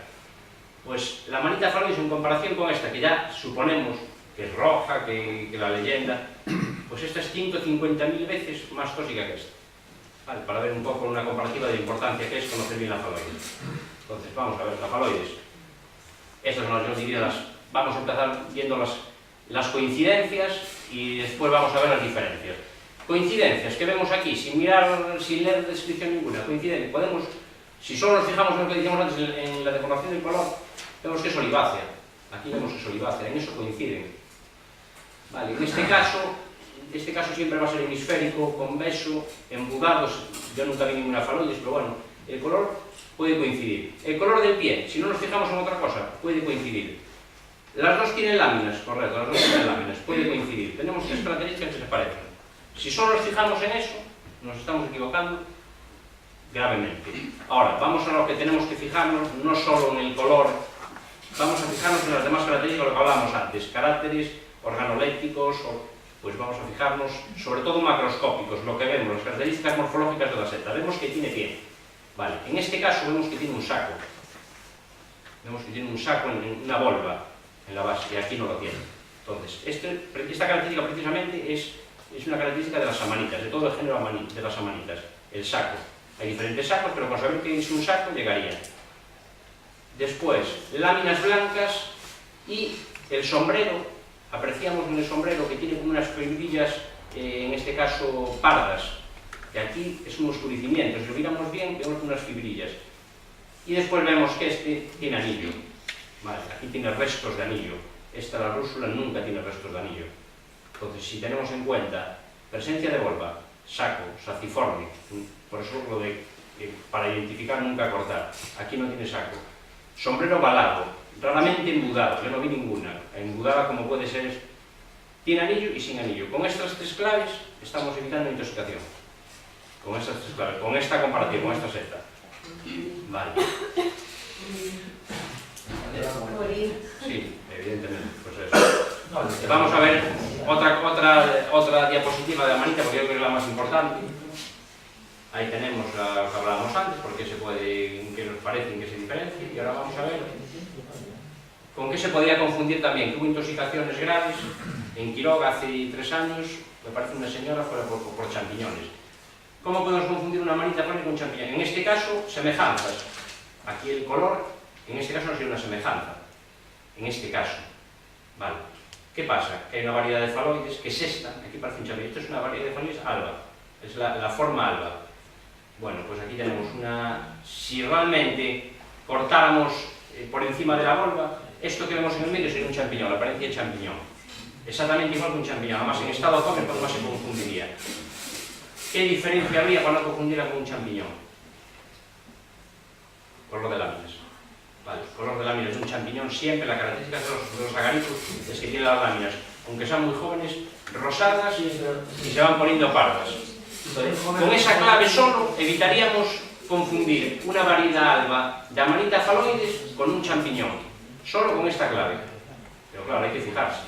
Pues la manita faloides, en comparación con esta, que ya suponemos que es roja, que la leyenda, pues esta es 150.000 veces más tóxica que esta. Vale, para ver un poco una comparativa de la importancia que es conocer bien la faloides. Entonces, vamos a ver, la faloides. Estas son las dos divididas. Vamos a empezar viendo las coincidencias y después vamos a ver las diferencias. Coincidencias que vemos aquí, sin leer descripción ninguna. Coincidencias, si solo nos fijamos en lo que decíamos antes, en la deformación del color, vemos que es olivácea. Aquí vemos que es olivácea, en eso coinciden. Vale, en este caso siempre va a ser hemisférico, convexo, embudados. Yo nunca vi ninguna faloides, pero bueno, el color puede coincidir. El color del pie, si no nos fijamos en otra cosa, puede coincidir. Las 2 tienen láminas, correcto, las 2 tienen láminas, puede coincidir. Tenemos 3 características que se parecen. Si solo nos fijamos en eso, nos estamos equivocando gravemente. Ahora, vamos a lo que tenemos que fijarnos, no solo en el color, vamos a fijarnos en las demás características, lo que hablábamos antes, caracteres organolépticos, pues vamos a fijarnos, sobre todo macroscópicos, lo que vemos, las características morfológicas de la seta. Vemos que tiene pie. Vale, en este caso vemos que tiene un saco. Vemos que tiene un saco en una volva en la base, y aquí no lo tiene. Entonces, esta característica precisamente es una característica de las amanitas, de todo el género de las amanitas, el saco. Hay diferentes sacos, pero con saber que es un saco llegaría. Después, láminas blancas y el sombrero. Apreciamos en el sombrero que tiene como unas fibrillas, en este caso pardas, que aquí es un oscurecimiento. Si lo miramos bien, vemos unas fibrillas. Y después vemos que este tiene anillo. Vale, aquí tiene restos de anillo. La rúsula nunca tiene restos de anillo. Entonces, si tenemos en cuenta presencia de volva, saco, saciforme, por eso lo de para identificar nunca cortar. Aquí no tiene saco. Sombrero balado, raramente embudado, yo no vi ninguna. Embudada como puede ser, tiene anillo y sin anillo. Con estas 3 claves estamos evitando intoxicación. Con estas 3 claves, con esta comparativa, con esta seta. Vale. Sí, evidentemente, pues eso. Vamos a ver otra diapositiva de la manita, porque yo creo que es la más importante. Ahí tenemos lo que hablábamos antes, porque qué nos parece, en qué se diferencia, y ahora vamos a ver con qué se podría confundir también, que hubo intoxicaciones graves en Quiroga hace 3 años, me parece una señora fuera por champiñones. ¿Cómo podemos confundir una manita faloide con champiñón? En este caso, semejanzas. Aquí el color, en este caso no sería una semejanza. En este caso, ¿vale? ¿Qué pasa? Que hay una variedad de faloides, que es esta, aquí parece un champiñón, esto es una variedad de faloides alba, es la forma alba. Bueno, pues aquí tenemos si realmente cortáramos por encima de la volva, esto que vemos en el medio sería un champiñón, la apariencia de champiñón. Exactamente igual que un champiñón, además en estado tóxico pues más se confundiría. ¿Qué diferencia habría para no confundirla con un champiñón? Color de láminas. Vale, color de láminas de un champiñón siempre, la característica de los agaritos es que tiene las láminas, aunque sean muy jóvenes, rosadas y se van poniendo pardas. Con esa clave solo evitaríamos confundir una variedad alba de amanita faloides con un champiñón, solo con esta clave. Pero claro, hay que fijarse.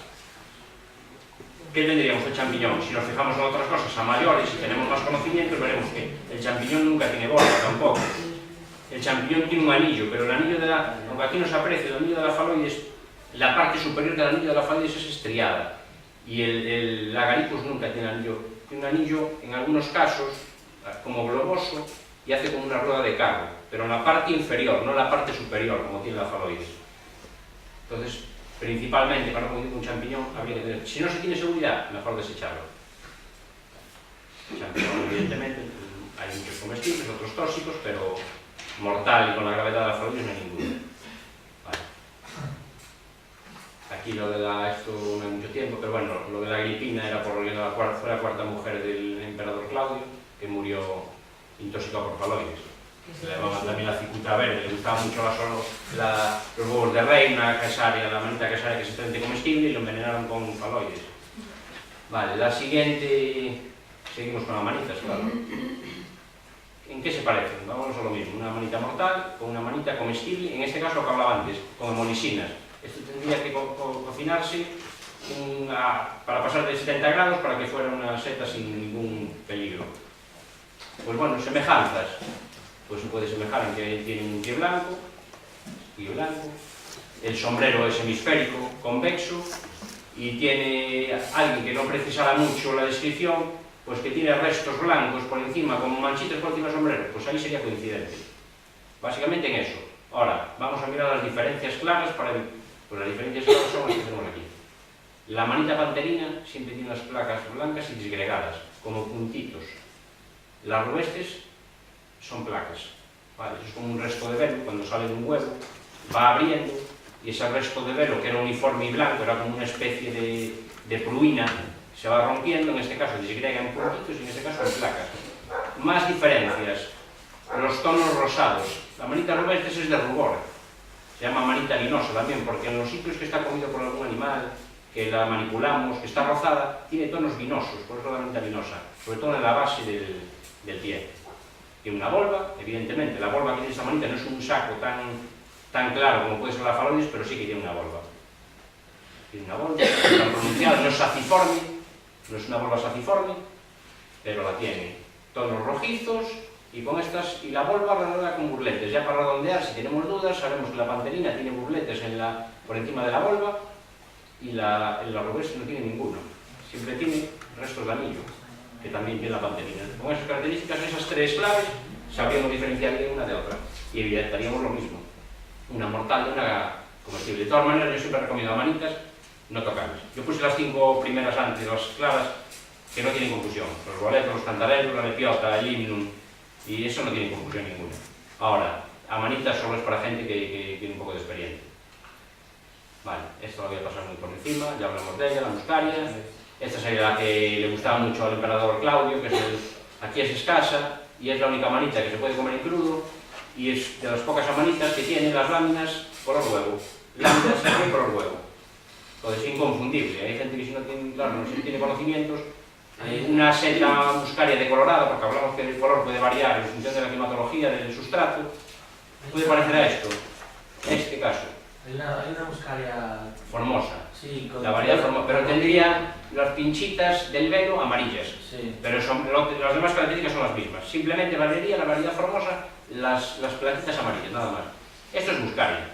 ¿Qué tendríamos el champiñón? Si nos fijamos en otras cosas a mayores y tenemos más conocimientos, veremos que el champiñón nunca tiene bola, tampoco. El champiñón tiene un anillo, pero el anillo de la... Aunque aquí no se aprecia, el anillo de la faloides, la parte superior del anillo de la faloides es estriada. Y el agaricus nunca tiene anillo. Tiene un anillo, en algunos casos, como globoso, y hace como una rueda de carro, pero en la parte inferior, no en la parte superior, como tiene la faloides. Entonces, principalmente, para confundir un champiñón, habría que tener... Si no se tiene seguridad, mejor desecharlo. El champiñón, evidentemente, hay muchos comestibles, otros tóxicos, pero mortal y con la gravedad de la faloides no hay ninguno. Vale. Aquí lo de la... esto no hay mucho tiempo, pero bueno, lo de la Agripina era por fue la cuarta mujer del emperador Claudio, que murió intoxicado por faloides. Le llamaban también la cicuta verde, le gustaba mucho los huevos de reina, caesaria, la manita caesaria que es excelente comestible y lo envenenaron con faloides. Vale, la siguiente... Seguimos con las manitas, claro. ¿En qué se parecen? Vamos a lo mismo, una manita mortal con una manita comestible, en este caso lo que hablaba antes, con hemolisinas. Esto tendría que cocinarse para pasar de 70 grados para que fuera una seta sin ningún peligro. Pues bueno, semejanzas. Pues se puede semejar en que tiene un pie blanco, el sombrero es hemisférico, convexo, y tiene alguien que no precisara mucho la descripción, pues que tiene restos blancos por encima, como manchitas por encima del sombrero, pues ahí sería coincidente. Básicamente en eso. Ahora, vamos a mirar las diferencias claras para ver. Pues las diferencias claras son las que tenemos aquí. La manita panterina siempre tiene unas placas blancas y disgregadas, como puntitos. Las rubestes son placas, ¿vale? Eso es como un resto de velo, cuando sale de un huevo, va abriendo, y ese resto de velo, que era uniforme y blanco, era como una especie de pruina, se va rompiendo, en este caso disgrega en puntitos y en este caso en placas. Más diferencias, los tonos rosados. La manita rubestes es de rubor, se llama manita linosa también, porque en los sitios que está comido por algún animal, que la manipulamos, que está rozada, tiene tonos vinosos, por eso la manita linosa, sobre todo en la base del pie. Tiene una volva, evidentemente, la volva que tiene esta manita no es un saco tan claro como puede ser la faloides, pero sí que tiene una volva. Tiene una volva, tan pronunciada, no es saciforme, no es una volva saciforme, pero la tiene. Tonos rojizos, y con estas, y la volva redondeada con burletes. Ya para redondear, si tenemos dudas, sabemos que la panterina tiene burletes por encima de la volva, y la rubestre no tiene ninguno. Siempre tiene restos de anillo, que también tiene la panterina. Con esas características, esas tres claves, sabríamos diferenciar de una de otra. Y evidenciaríamos lo mismo. Una mortal de una comestible. De todas maneras, yo siempre recomiendo a manitas no tocarlas. Yo puse las 5 primeras antes, las claras, que no tienen confusión. Los boletos, los cantarelos, la lepiota, el himnum, y eso no tiene confusión ninguna. Ahora, a manitas solo es para gente que tiene un poco de experiencia. Vale, esto lo voy a pasar muy por encima, ya hablamos de ella, la muscaria. Esta sería la que le gustaba mucho al emperador Claudio, que aquí es escasa y es la única manita que se puede comer en crudo, y es de las pocas amanitas que tienen las láminas color huevo. Láminas de color huevo. Entonces es inconfundible. Hay gente que si no tiene, claro, no tiene conocimientos, una seta muscaria decolorada, porque hablamos que el color puede variar en función de la climatología del sustrato, puede parecer a esto, en este caso. Hay una muscaria formosa, sí, la variedad formosa, pero tendría las pinchitas del velo amarillas, sí. Pero las demás características son las mismas. Simplemente variaría la variedad formosa, las plaquitas amarillas, nada más. Esto es muscaria.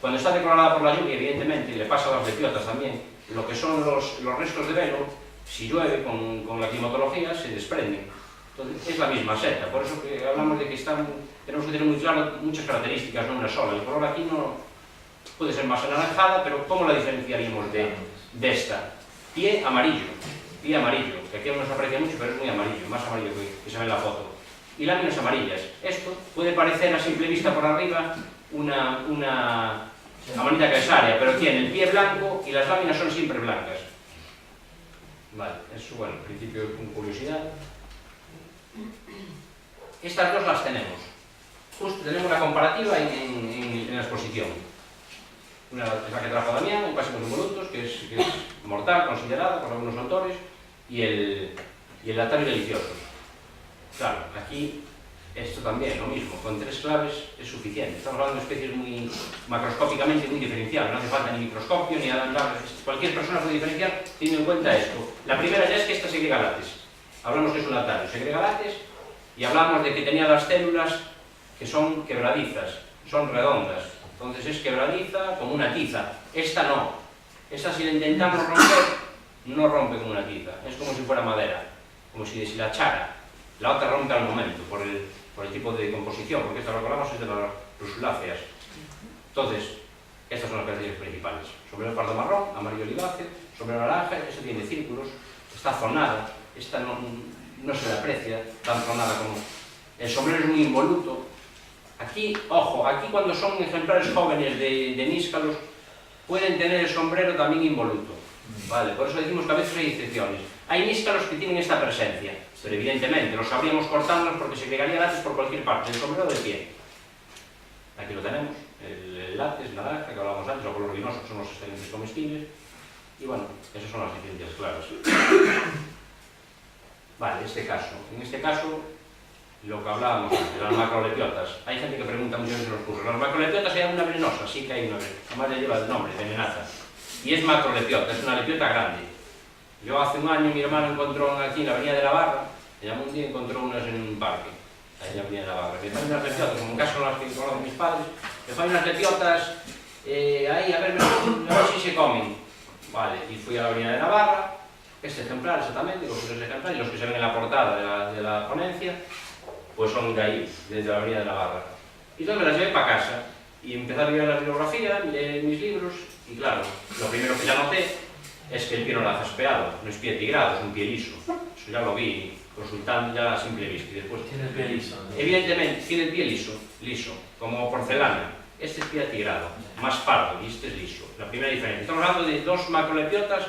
Cuando está decolorada por la lluvia, evidentemente, le pasa a las lepiotas también, lo que son los restos de velo, si llueve con la climatología, se desprenden. Entonces, es la misma seta, por eso que hablamos de que tenemos que tener muy claro muchas características, no una sola. El color aquí no puede ser más anaranjada, pero ¿cómo la diferenciaríamos de esta? Pie amarillo, que aquí no se aprecia mucho, pero es muy amarillo, más amarillo que se ve en la foto. Y láminas amarillas. Esto puede parecer a simple vista por arriba una manita caesaria, pero tiene el pie blanco y las láminas son siempre blancas. Vale, eso, bueno, en principio con curiosidad. Estas dos las tenemos. Justo tenemos la comparativa en la exposición. Una es la que trajo Damián, un clásicos involutos, que es mortal, considerada por algunos autores, y el latario delicioso. Claro, aquí esto también, lo mismo, con 3 claves es suficiente. Estamos hablando de especies muy macroscópicamente muy diferenciadas, no hace falta ni microscopio, ni nada. Cualquier persona puede diferenciar teniendo en cuenta esto. La primera ya es que esta segrega látex. Hablamos que es un latario, segrega látex, y hablamos de que tenía las células que son quebradizas, son redondas. Entonces es quebradiza como una tiza. Esta no. Esta, si la intentamos romper, no rompe como una tiza. Es como si fuera madera, como si la echara. La otra rompe al momento, por el tipo de composición, porque esta, recordamos, es de las rusuláceas. Entonces, estas son las características principales. Sombrero pardo marrón, amarillo oliváceo, sombrero naranja, esta tiene círculos, está zonada, esta no se le aprecia tan zonada como... El sombrero es muy involuto. Aquí, ojo, aquí cuando son ejemplares jóvenes de níscalos, pueden tener el sombrero también involuto. Vale, por eso decimos que a veces hay excepciones. Hay níscalos que tienen esta presencia, pero evidentemente los sabríamos cortarlos porque se pegaría látex por cualquier parte, el sombrero de pie. Aquí lo tenemos, el látex, naranja, que hablábamos antes, o color vinoso, que son los excelentes comestibles. Y bueno, esas son las diferencias claras. Vale, en este caso, lo que hablábamos de las macrolepiotas. Hay gente que pregunta muchas veces en los cursos, ¿las macrolepiotas hay una venenosa? Sí que hay una venenosa, además le lleva el nombre, venenata. Y es macrolepiota, es una lepiota grande. Yo hace un año mi hermano encontró aquí en la avenida de la Barra, me llamó un día y encontró unas en un parque, ahí en la avenida de la Barra. Me traen unas lepiotas, como en caso las que conocen mis padres, me traen unas lepiotas ahí a ver si se comen. Vale, y fui a la avenida de la Barra, este ejemplar exactamente, los tres ejemplares, y los que se ven en la portada de la ponencia, pues son de ahí, desde la avenida de la Barra. Y entonces me las llevé para casa y empecé a leer la bibliografía, miré mis libros, y claro, lo primero que ya noté es que el pie no lo ha jaspeado, no es pie tigrado, es un pie liso. Eso ya lo vi consultando ya a simple vista. Y después, tiene el pie liso, ¿no? Evidentemente, tiene el pie liso, como porcelana. Este es pie atigrado, más pardo, y este es liso. La primera diferencia. Estamos hablando de dos macrolepiotas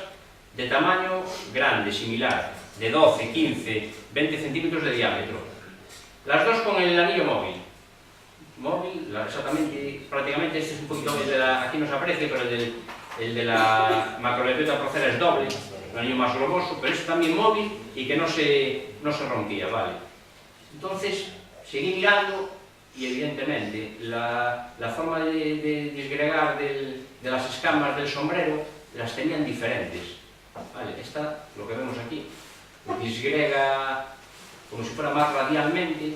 de tamaño grande, similar, de 12, 15, 20 centímetros de diámetro. Las dos con el anillo móvil. Exactamente, prácticamente este es un poquito, aquí no se aprecia, pero el de la macrolepiota procera es doble, un anillo más globoso, pero es también móvil y que no se rompía, ¿vale? Entonces, seguí mirando y evidentemente la forma de disgregar de las escamas del sombrero las tenían diferentes, ¿vale? Esta, lo que vemos aquí, disgrega como si fuera más radialmente,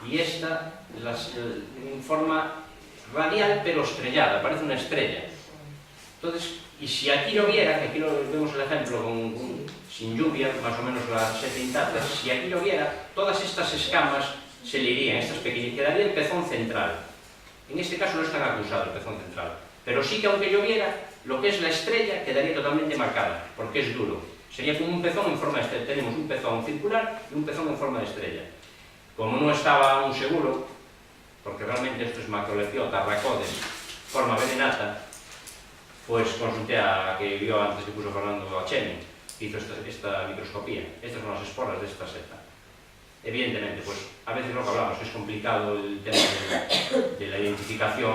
y esta en forma radial pero estrellada, parece una estrella. Entonces, y si aquí lloviera, que aquí vemos el ejemplo sin lluvia, más o menos las 7 intactas, si aquí lloviera, todas estas escamas se le irían, estas pequeñas, quedaría el pezón central. En este caso no es tan acusado el pezón central, pero sí que aunque lloviera, lo que es la estrella quedaría totalmente marcada, porque es duro. Sería como un pezón en forma de estrella. Tenemos un pezón circular y un pezón en forma de estrella. Como no estaba aún seguro, porque realmente esto es macrolepiota, racodes, forma venenata, pues consulté a que vio antes que puso Fernando Acheni, que hizo esta microscopía. Estas son las esporas de esta seta. Evidentemente, pues a veces lo que hablamos, es complicado el tema de la identificación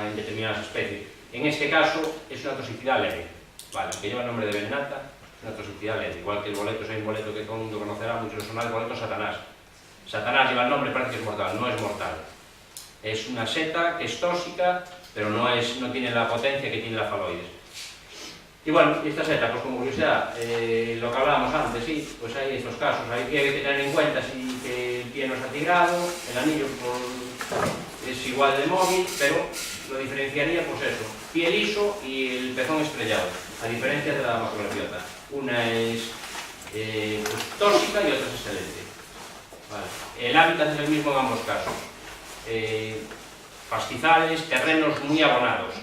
en determinadas especies. En este caso es una toxicidad leve, vale, que lleva el nombre de venenata, es una toxicidad leve, igual que el boleto, es un boleto que todo el mundo conocerá, muchos son el boleto Satanás. Satanás lleva el nombre, parece que es mortal, no es mortal. Es una seta que es tóxica, pero no tiene la potencia que tiene la faloides. Y bueno, esta seta, pues como curiosidad, lo que hablábamos antes, sí, pues hay estos casos, hay que tener en cuenta si que el pie no está atigrado, el anillo es igual de móvil, pero lo diferenciaría, pues eso, pie liso y el pezón estrellado, a diferencia de la macrolepiota. Una es pues, tóxica y otra es excelente. Vale. El hábitat es el mismo en ambos casos. Pastizales, terrenos muy abonados,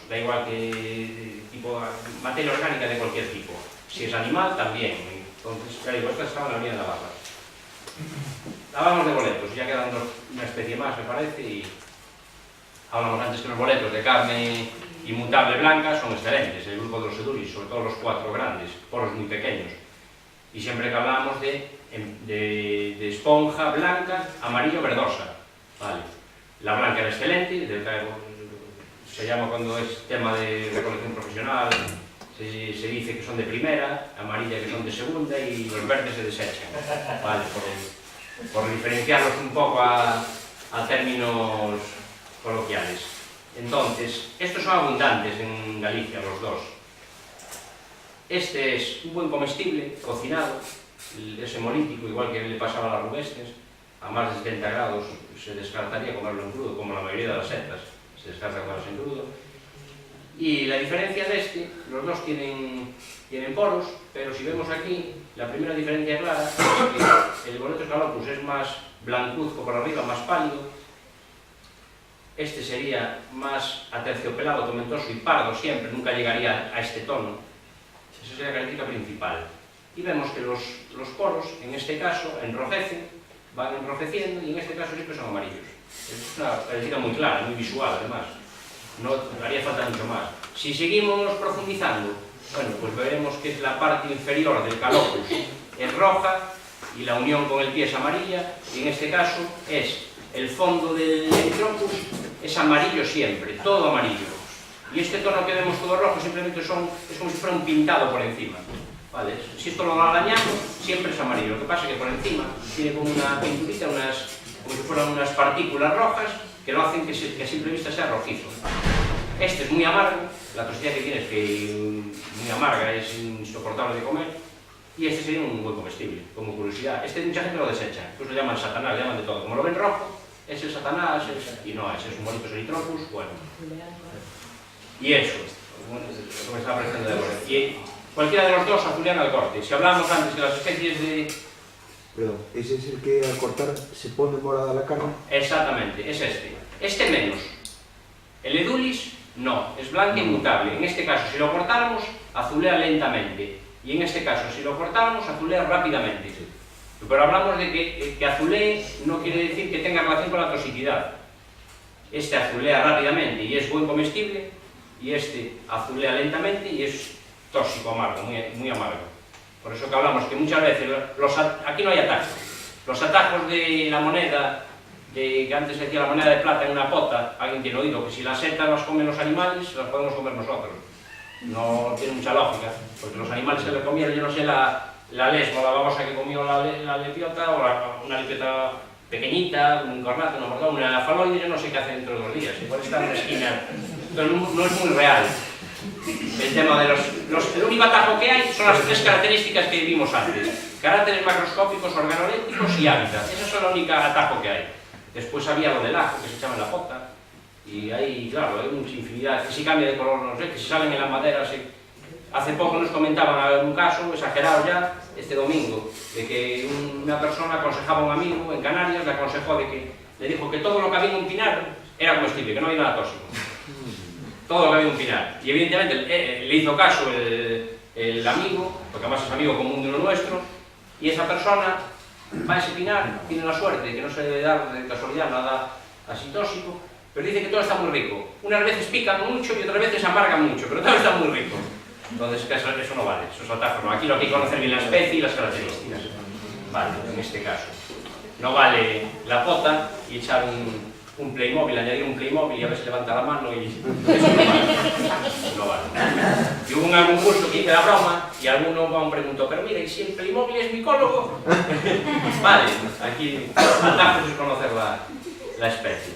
da igual que tipo materia orgánica de cualquier tipo. Si es animal, también. Entonces, claro, esta estaba en la avenida de la Barra. Hablamos de boletos, ya quedan una especie más, me parece, y hablamos antes que los boletos de carne inmutable blanca son excelentes, el grupo de los edulis, sobre todo los 4 grandes, poros muy pequeños. Y siempre que hablamos de esponja blanca, amarillo verdosa, vale. La blanca era excelente, se llama cuando es tema de recolección profesional, se dice que son de primera, amarilla que son de segunda y los verdes se desechan, vale, por diferenciarlos un poco a términos coloquiales. Entonces, estos son abundantes en Galicia, los dos. Este es un buen comestible, cocinado, es hemolítico, igual que le pasaba a las rubesques, a más de 70 grados se descartaría comerlo en crudo, como la mayoría de las setas, se descarta comerlo en crudo. Y la diferencia de este, los dos tienen poros, pero si vemos aquí, la primera diferencia clara es que el Boletus calopus es más blancuzco por arriba, más pálido. Este sería más aterciopelado, tomentoso y pardo siempre, nunca llegaría a este tono. Esa sería la característica principal. Y vemos que los poros, en este caso, enrojecen, van enrojeciendo y en este caso siempre son amarillos. Es una característica muy clara, muy visual además. No haría falta mucho más. Si seguimos profundizando, bueno, pues veremos que la parte inferior del calopus es roja y la unión con el pie es amarilla, y en este caso es el fondo del Epitropus es amarillo siempre, todo amarillo. Y este tono que vemos todo rojo simplemente es como si fuera un pintado por encima. ¿Vale? Si esto lo arañamos, siempre es amarillo. Lo que pasa es que por encima tiene como una pinturita, como si fueran unas partículas rojas que lo hacen que a simple vista sea rojizo. Este es muy amargo, la toxicidad que tiene es que muy amarga, es insoportable de comer, y este sería un buen comestible, como curiosidad. Este mucha gente lo desecha, pues lo llaman satanás, lo llaman de todo. Como lo ven rojo, es el satanás, y no, ese es un bonito Erythropus, bueno. Y eso, lo que está apareciendo de ahora. Y cualquiera de los dos azulean al corte. Si hablamos antes de las especies de... Perdón, ¿ese es el que al cortar se pone morada la carne? Exactamente, es este. Este menos. El Edulis, no, es blanco e inmutable. En este caso, si lo cortáramos, azulea lentamente. Y en este caso, si lo cortáramos, azulea rápidamente. Pero hablamos de que azulee no quiere decir que tenga relación con la toxicidad. Este azulea rápidamente y es buen comestible, y este azulea lentamente y es tóxico amargo, muy amargo. Por eso que hablamos que muchas veces, aquí no hay atajos. Los atajos de la moneda, que antes se decía la moneda de plata en una pota, alguien tiene oído que si las setas las comen los animales, las podemos comer nosotros. No tiene mucha lógica, porque los animales que le comieron, yo no sé la lesma, la babosa que comió la lepiota, o una lepiota pequeñita, un cornato, una faloide, yo no sé qué hace dentro de 2 días, igual está en una esquina, pero no es muy real. El tema de el único atajo que hay son las 3 características que vimos antes: caracteres macroscópicos, organolépticos y hábitat. Ese es el único atajo que hay. Después había lo del ajo que se echaba en la pota, y ahí, claro, hay mucha infinidad, que si cambia de color, no sé, que si salen en la madera. Hace poco nos comentaban un caso, exagerado ya, este domingo, de que una persona aconsejaba a un amigo en Canarias, le dijo que todo lo que había en un pinar era comestible, que no había nada tóxico. Todo lo que había en un pinar. Y evidentemente le hizo caso el amigo, porque además es amigo común de uno nuestro, y esa persona va a ese pinar, tiene la suerte de que no se debe dar de casualidad nada así tóxico, pero dice que todo está muy rico. Unas veces pican mucho y otras veces amargan mucho, pero todo está muy rico. Entonces eso no vale, esos atajos no. Aquí lo que hay que conocer bien la especie y las características. Vale, en este caso. No vale la pota y echar un Playmobil, añadir un Playmobil y a ver si levanta la mano y... Eso no vale. Y hubo algún curso que hice la broma y alguno me preguntó, pero mira, ¿y si el Playmobil es micólogo? Vale, aquí atajos es conocer la especie.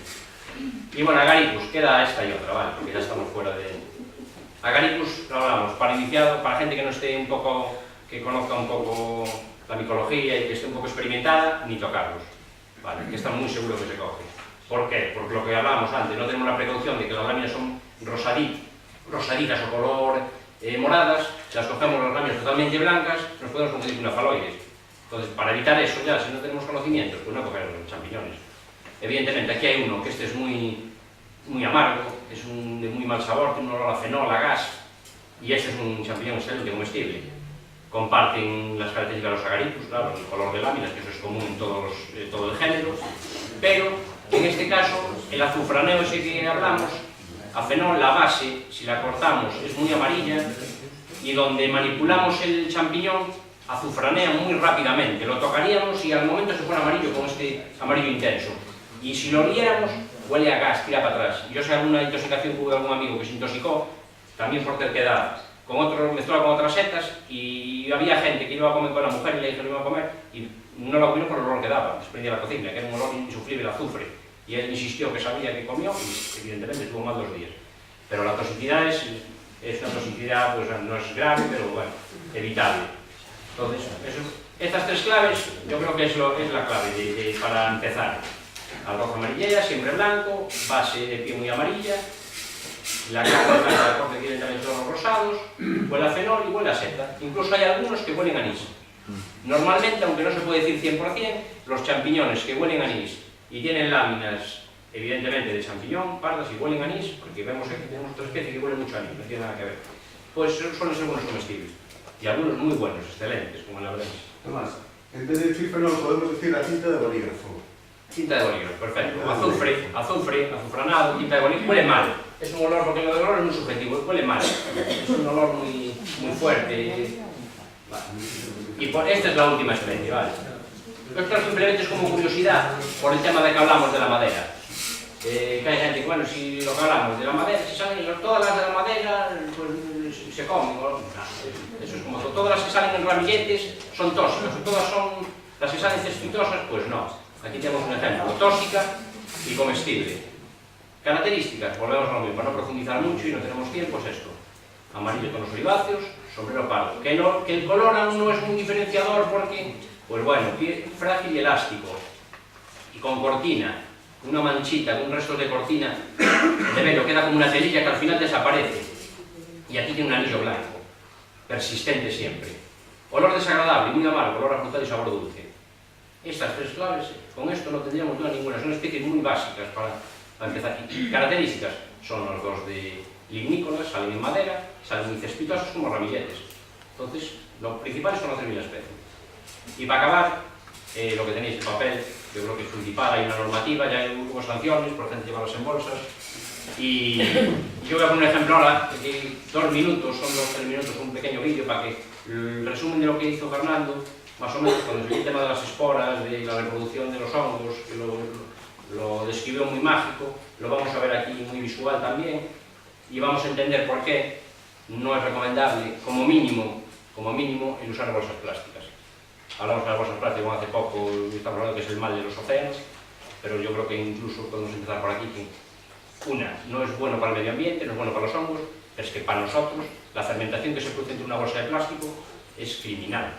Y bueno, Agaricus, queda esta y otra, vale, porque ya estamos fuera de... Agaricus, lo hablamos, para iniciado, para gente que no esté un poco, que conozca un poco la micología y que esté un poco experimentada, ni tocarlos, vale, que están muy seguros que se coge. ¿Por qué? Porque lo que hablábamos antes, no tenemos la precaución de que las láminas son rosaditas o color moradas, si las cogemos las láminas totalmente blancas, nos podemos confundir con una faloides. Entonces, para evitar eso ya, si no tenemos conocimientos, pues no coger champiñones. Evidentemente, aquí hay uno que este es muy amargo, es de muy mal sabor, tiene un olor a fenol, a gas, y ese es un champiñón excelente comestible. Comparten las características de los agaricus, claro, el color de láminas, que eso es común en todo el género, pero en este caso, el azufraneo ese que hablamos, a fenol, la base, si la cortamos, es muy amarilla, y donde manipulamos el champiñón, azufranea muy rápidamente. Lo tocaríamos y al momento se pone amarillo, con este amarillo intenso. Y si lo oliéramos, huele a gas, tira para atrás. Yo sé alguna intoxicación que hubo de algún amigo que se intoxicó, también por terquedad, mezclado con otras setas, y había gente que iba a comer con la mujer y le dijeron que iba a comer, y no lo comió por el olor que daba, desprendía la cocina, que era un olor insufrible, el azufre. Y él insistió que sabía que comió, y evidentemente estuvo mal 2 días. Pero la toxicidad es una toxicidad, pues no es grave, pero bueno, evitable. Entonces, eso Estas tres claves, yo creo que es la clave para empezar. Algoza amarillera, siempre blanco, base de pie muy amarilla, la carne blanca de corte tiene también tonos rosados, huele a fenol y huele a seta. Incluso hay algunos que huelen a anís. Normalmente, aunque no se puede decir 100%, los champiñones que huelen a anís y tienen láminas, evidentemente, de champiñón, pardas y huelen a anís, porque vemos aquí tenemos otra especie que huele mucho a anís, no tiene nada que ver, pues suelen ser buenos comestibles. Y algunos muy buenos, excelentes, como el labrense. Tomás, en vez de decir fenol podemos decir la tinta de bolígrafo. Tinta de bolígrafo, perfecto. Azufre, azufranado, tinta de bolígrafo. Huele mal. Es un olor, porque el olor es muy subjetivo, huele mal. Es un olor muy fuerte. Vale. Y esta es la última especie, ¿vale? Esto simplemente es como curiosidad por el tema de que hablamos de la madera. Que hay gente que, bueno, si lo que hablamos de la madera, si salen todas las de la madera, pues se comen. Eso es como todas las que salen en ramilletes son tóxicas, todas son las que salen cespitosas, pues no. Aquí tenemos un ejemplo, tóxica y comestible. Características, volvemos a lo mismo, para no profundizar mucho y no tenemos tiempo, es esto. Amarillo tonos oliváceos, sombrero pardo. Que el color aún no es muy diferenciador porque, pues bueno, pie frágil y elástico. Y con cortina, una manchita, un resto de cortina de velo, queda como una telilla que al final desaparece. Y aquí tiene un anillo blanco, persistente siempre. Olor desagradable, muy amargo, olor a fruta y sabor dulce. Estas tres claves, con esto no tendríamos duda ninguna, son especies muy básicas para empezar. Y características son los dos de lignícolas, salen en madera, salen muy cespitosos como ramilletes. Entonces, lo principal son las 3.000 especies. Y para acabar, lo que tenéis en papel, yo creo que es principal, hay una normativa, ya hay hubo sanciones por gente llevarlas en bolsas. Y yo voy a poner un ejemplo ahora, que 2 minutos, son 2-3 minutos, un pequeño vídeo para que el resumen de lo que hizo Fernando, más o menos cuando se el tema de las esporas, de la reproducción de los hongos, que lo describió muy mágico, lo vamos a ver aquí muy visual también, y vamos a entender por qué no es recomendable, como mínimo, el usar bolsas plásticas. Hablamos de las bolsas plásticas hace poco, estamos hablando que es el mal de los océanos, pero yo creo que incluso podemos empezar por aquí, que una, no es bueno para el medio ambiente, no es bueno para los hongos, pero es que para nosotros la fermentación que se produce entre una bolsa de plástico es criminal.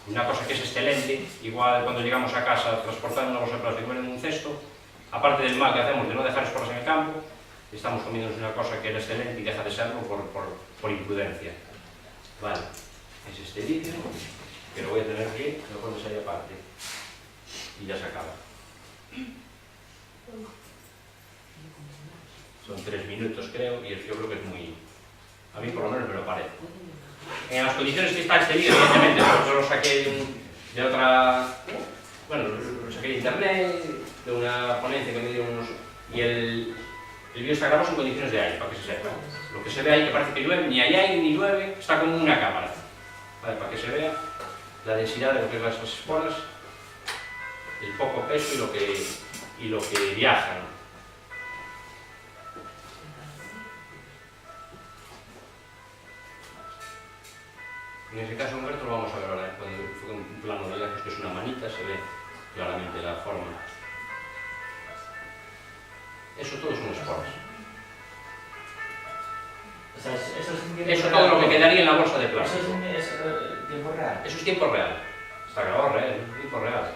Una cosa que es excelente, igual cuando llegamos a casa transportando una bolsa de plástico en un cesto, aparte del mal que hacemos de no dejar esporas en el campo, estamos comiéndonos una cosa que era excelente y deja de serlo por imprudencia. Vale, es este vídeo, que lo voy a tener que lo pones ahí aparte y ya se acaba. Son 3 minutos creo y yo creo que es muy... a mí por lo menos me lo parece. En las condiciones que está este vídeo, evidentemente, yo lo saqué de otra... bueno, lo saqué de internet, de una ponencia que me dieron unos... y el vídeo está grabado en condiciones de aire, para que se sepa. Lo que se ve ahí que parece que llueve, ni hay aire ni llueve, está como una cámara. Vale, para que se vea la densidad de lo que es las esporas, el poco peso y lo que viajan. En ese caso concreto lo vamos a ver ahora, cuando enfoque un plano de lejos, que es una manita, se ve claramente la forma. Eso todo son esporas. O sea, eso es todo lo que quedaría en la bolsa de plástico. Eso es tiempo real. Eso es tiempo real. Está grabado real, es tiempo real.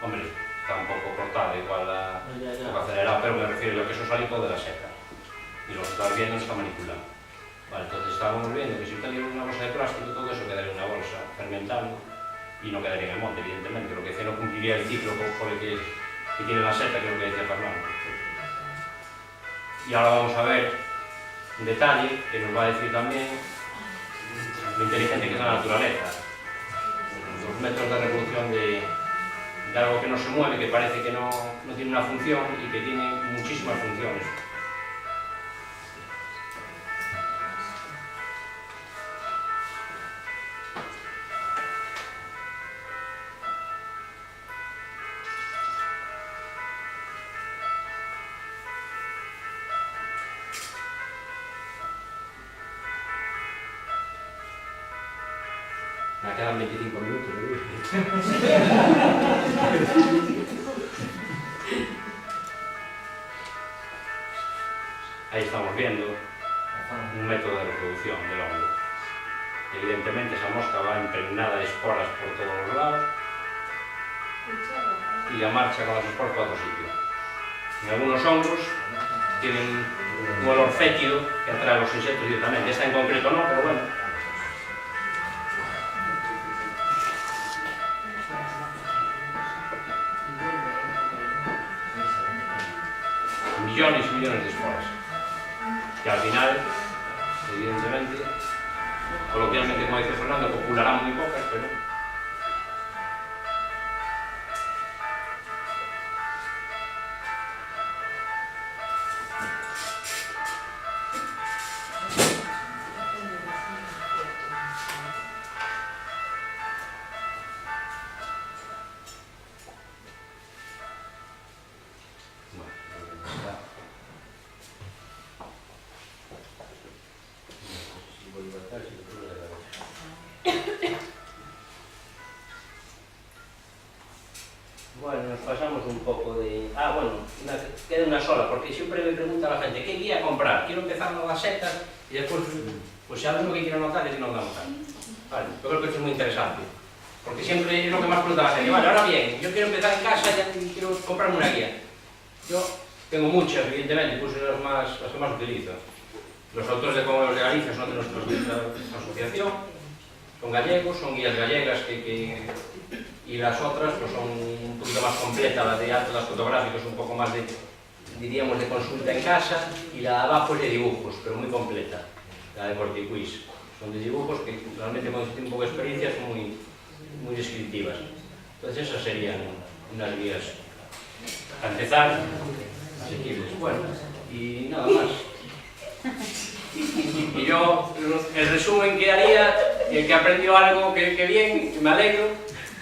Hombre, está un poco cortado, igual un poco acelerado, pero me refiero a lo que eso sale todo de la seca. Y lo que está viendo está manipulado. Vale, entonces estábamos viendo que si usted lleva una bolsa de plástico, todo eso quedaría en una bolsa fermentando y no quedaría en el monte, evidentemente. Lo que dice no cumpliría el ciclo por el que tiene la seta, que es lo que decía Fernando. Y ahora vamos a ver un detalle que nos va a decir también lo inteligente que es la naturaleza. Los métodos de reproducción de algo que no se mueve, que parece que no tiene una función y que tiene muchísimas funciones. Me quedan 25 minutos. Ahí estamos viendo un método de reproducción del hongo. Evidentemente esa mosca va impregnada de esporas por todos los lados y la marcha con las esporas para otro sitio. En algunos hongos tienen un olor fétido que atrae a los insectos directamente. Esta en concreto no, pero bueno. Millones y millones de esporas. Que al final, evidentemente, coloquialmente, como dice Fernando, popularán muy pocas, pero... Bueno, nos pasamos un poco de... queda una sola, porque siempre me pregunta la gente, ¿qué guía comprar? Quiero empezar con las setas y después, pues si algo que quiero anotar, es que no lo anotar. Vale, yo creo que esto es muy interesante, porque siempre es lo que más pregunta la gente. Vale, ahora bien, yo quiero empezar en casa y quiero comprarme una guía. Yo tengo muchas, evidentemente, puse las que más utilizo. Los autores de Congresos de Galicia son de nuestra asociación, son gallegos, son guías gallegas y las otras pues son un poquito más completas, la de atlas fotográficos un poco más de, diríamos, de consulta en casa, y la de abajo es de dibujos, pero muy completa, la de Cortiquiz. Son de dibujos que realmente cuando se tiene un poco de experiencia son muy descriptivas. Entonces esas serían unas guías para empezar asequibles. Bueno, y nada más. Y yo, el resumen que haría, el que aprendió algo que bien, me alegro,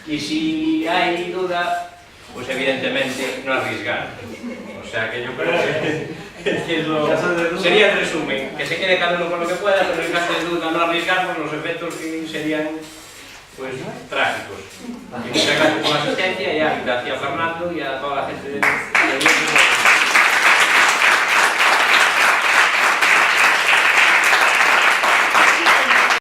y si hay duda, pues evidentemente no arriesgar. O sea que yo creo que sería el resumen, que se quede cada uno con lo que pueda, pero en caso de duda no arriesgar, porque los efectos que serían pues trágicos. Y muchas gracias por la asistencia, y a Fernando y a toda la gente de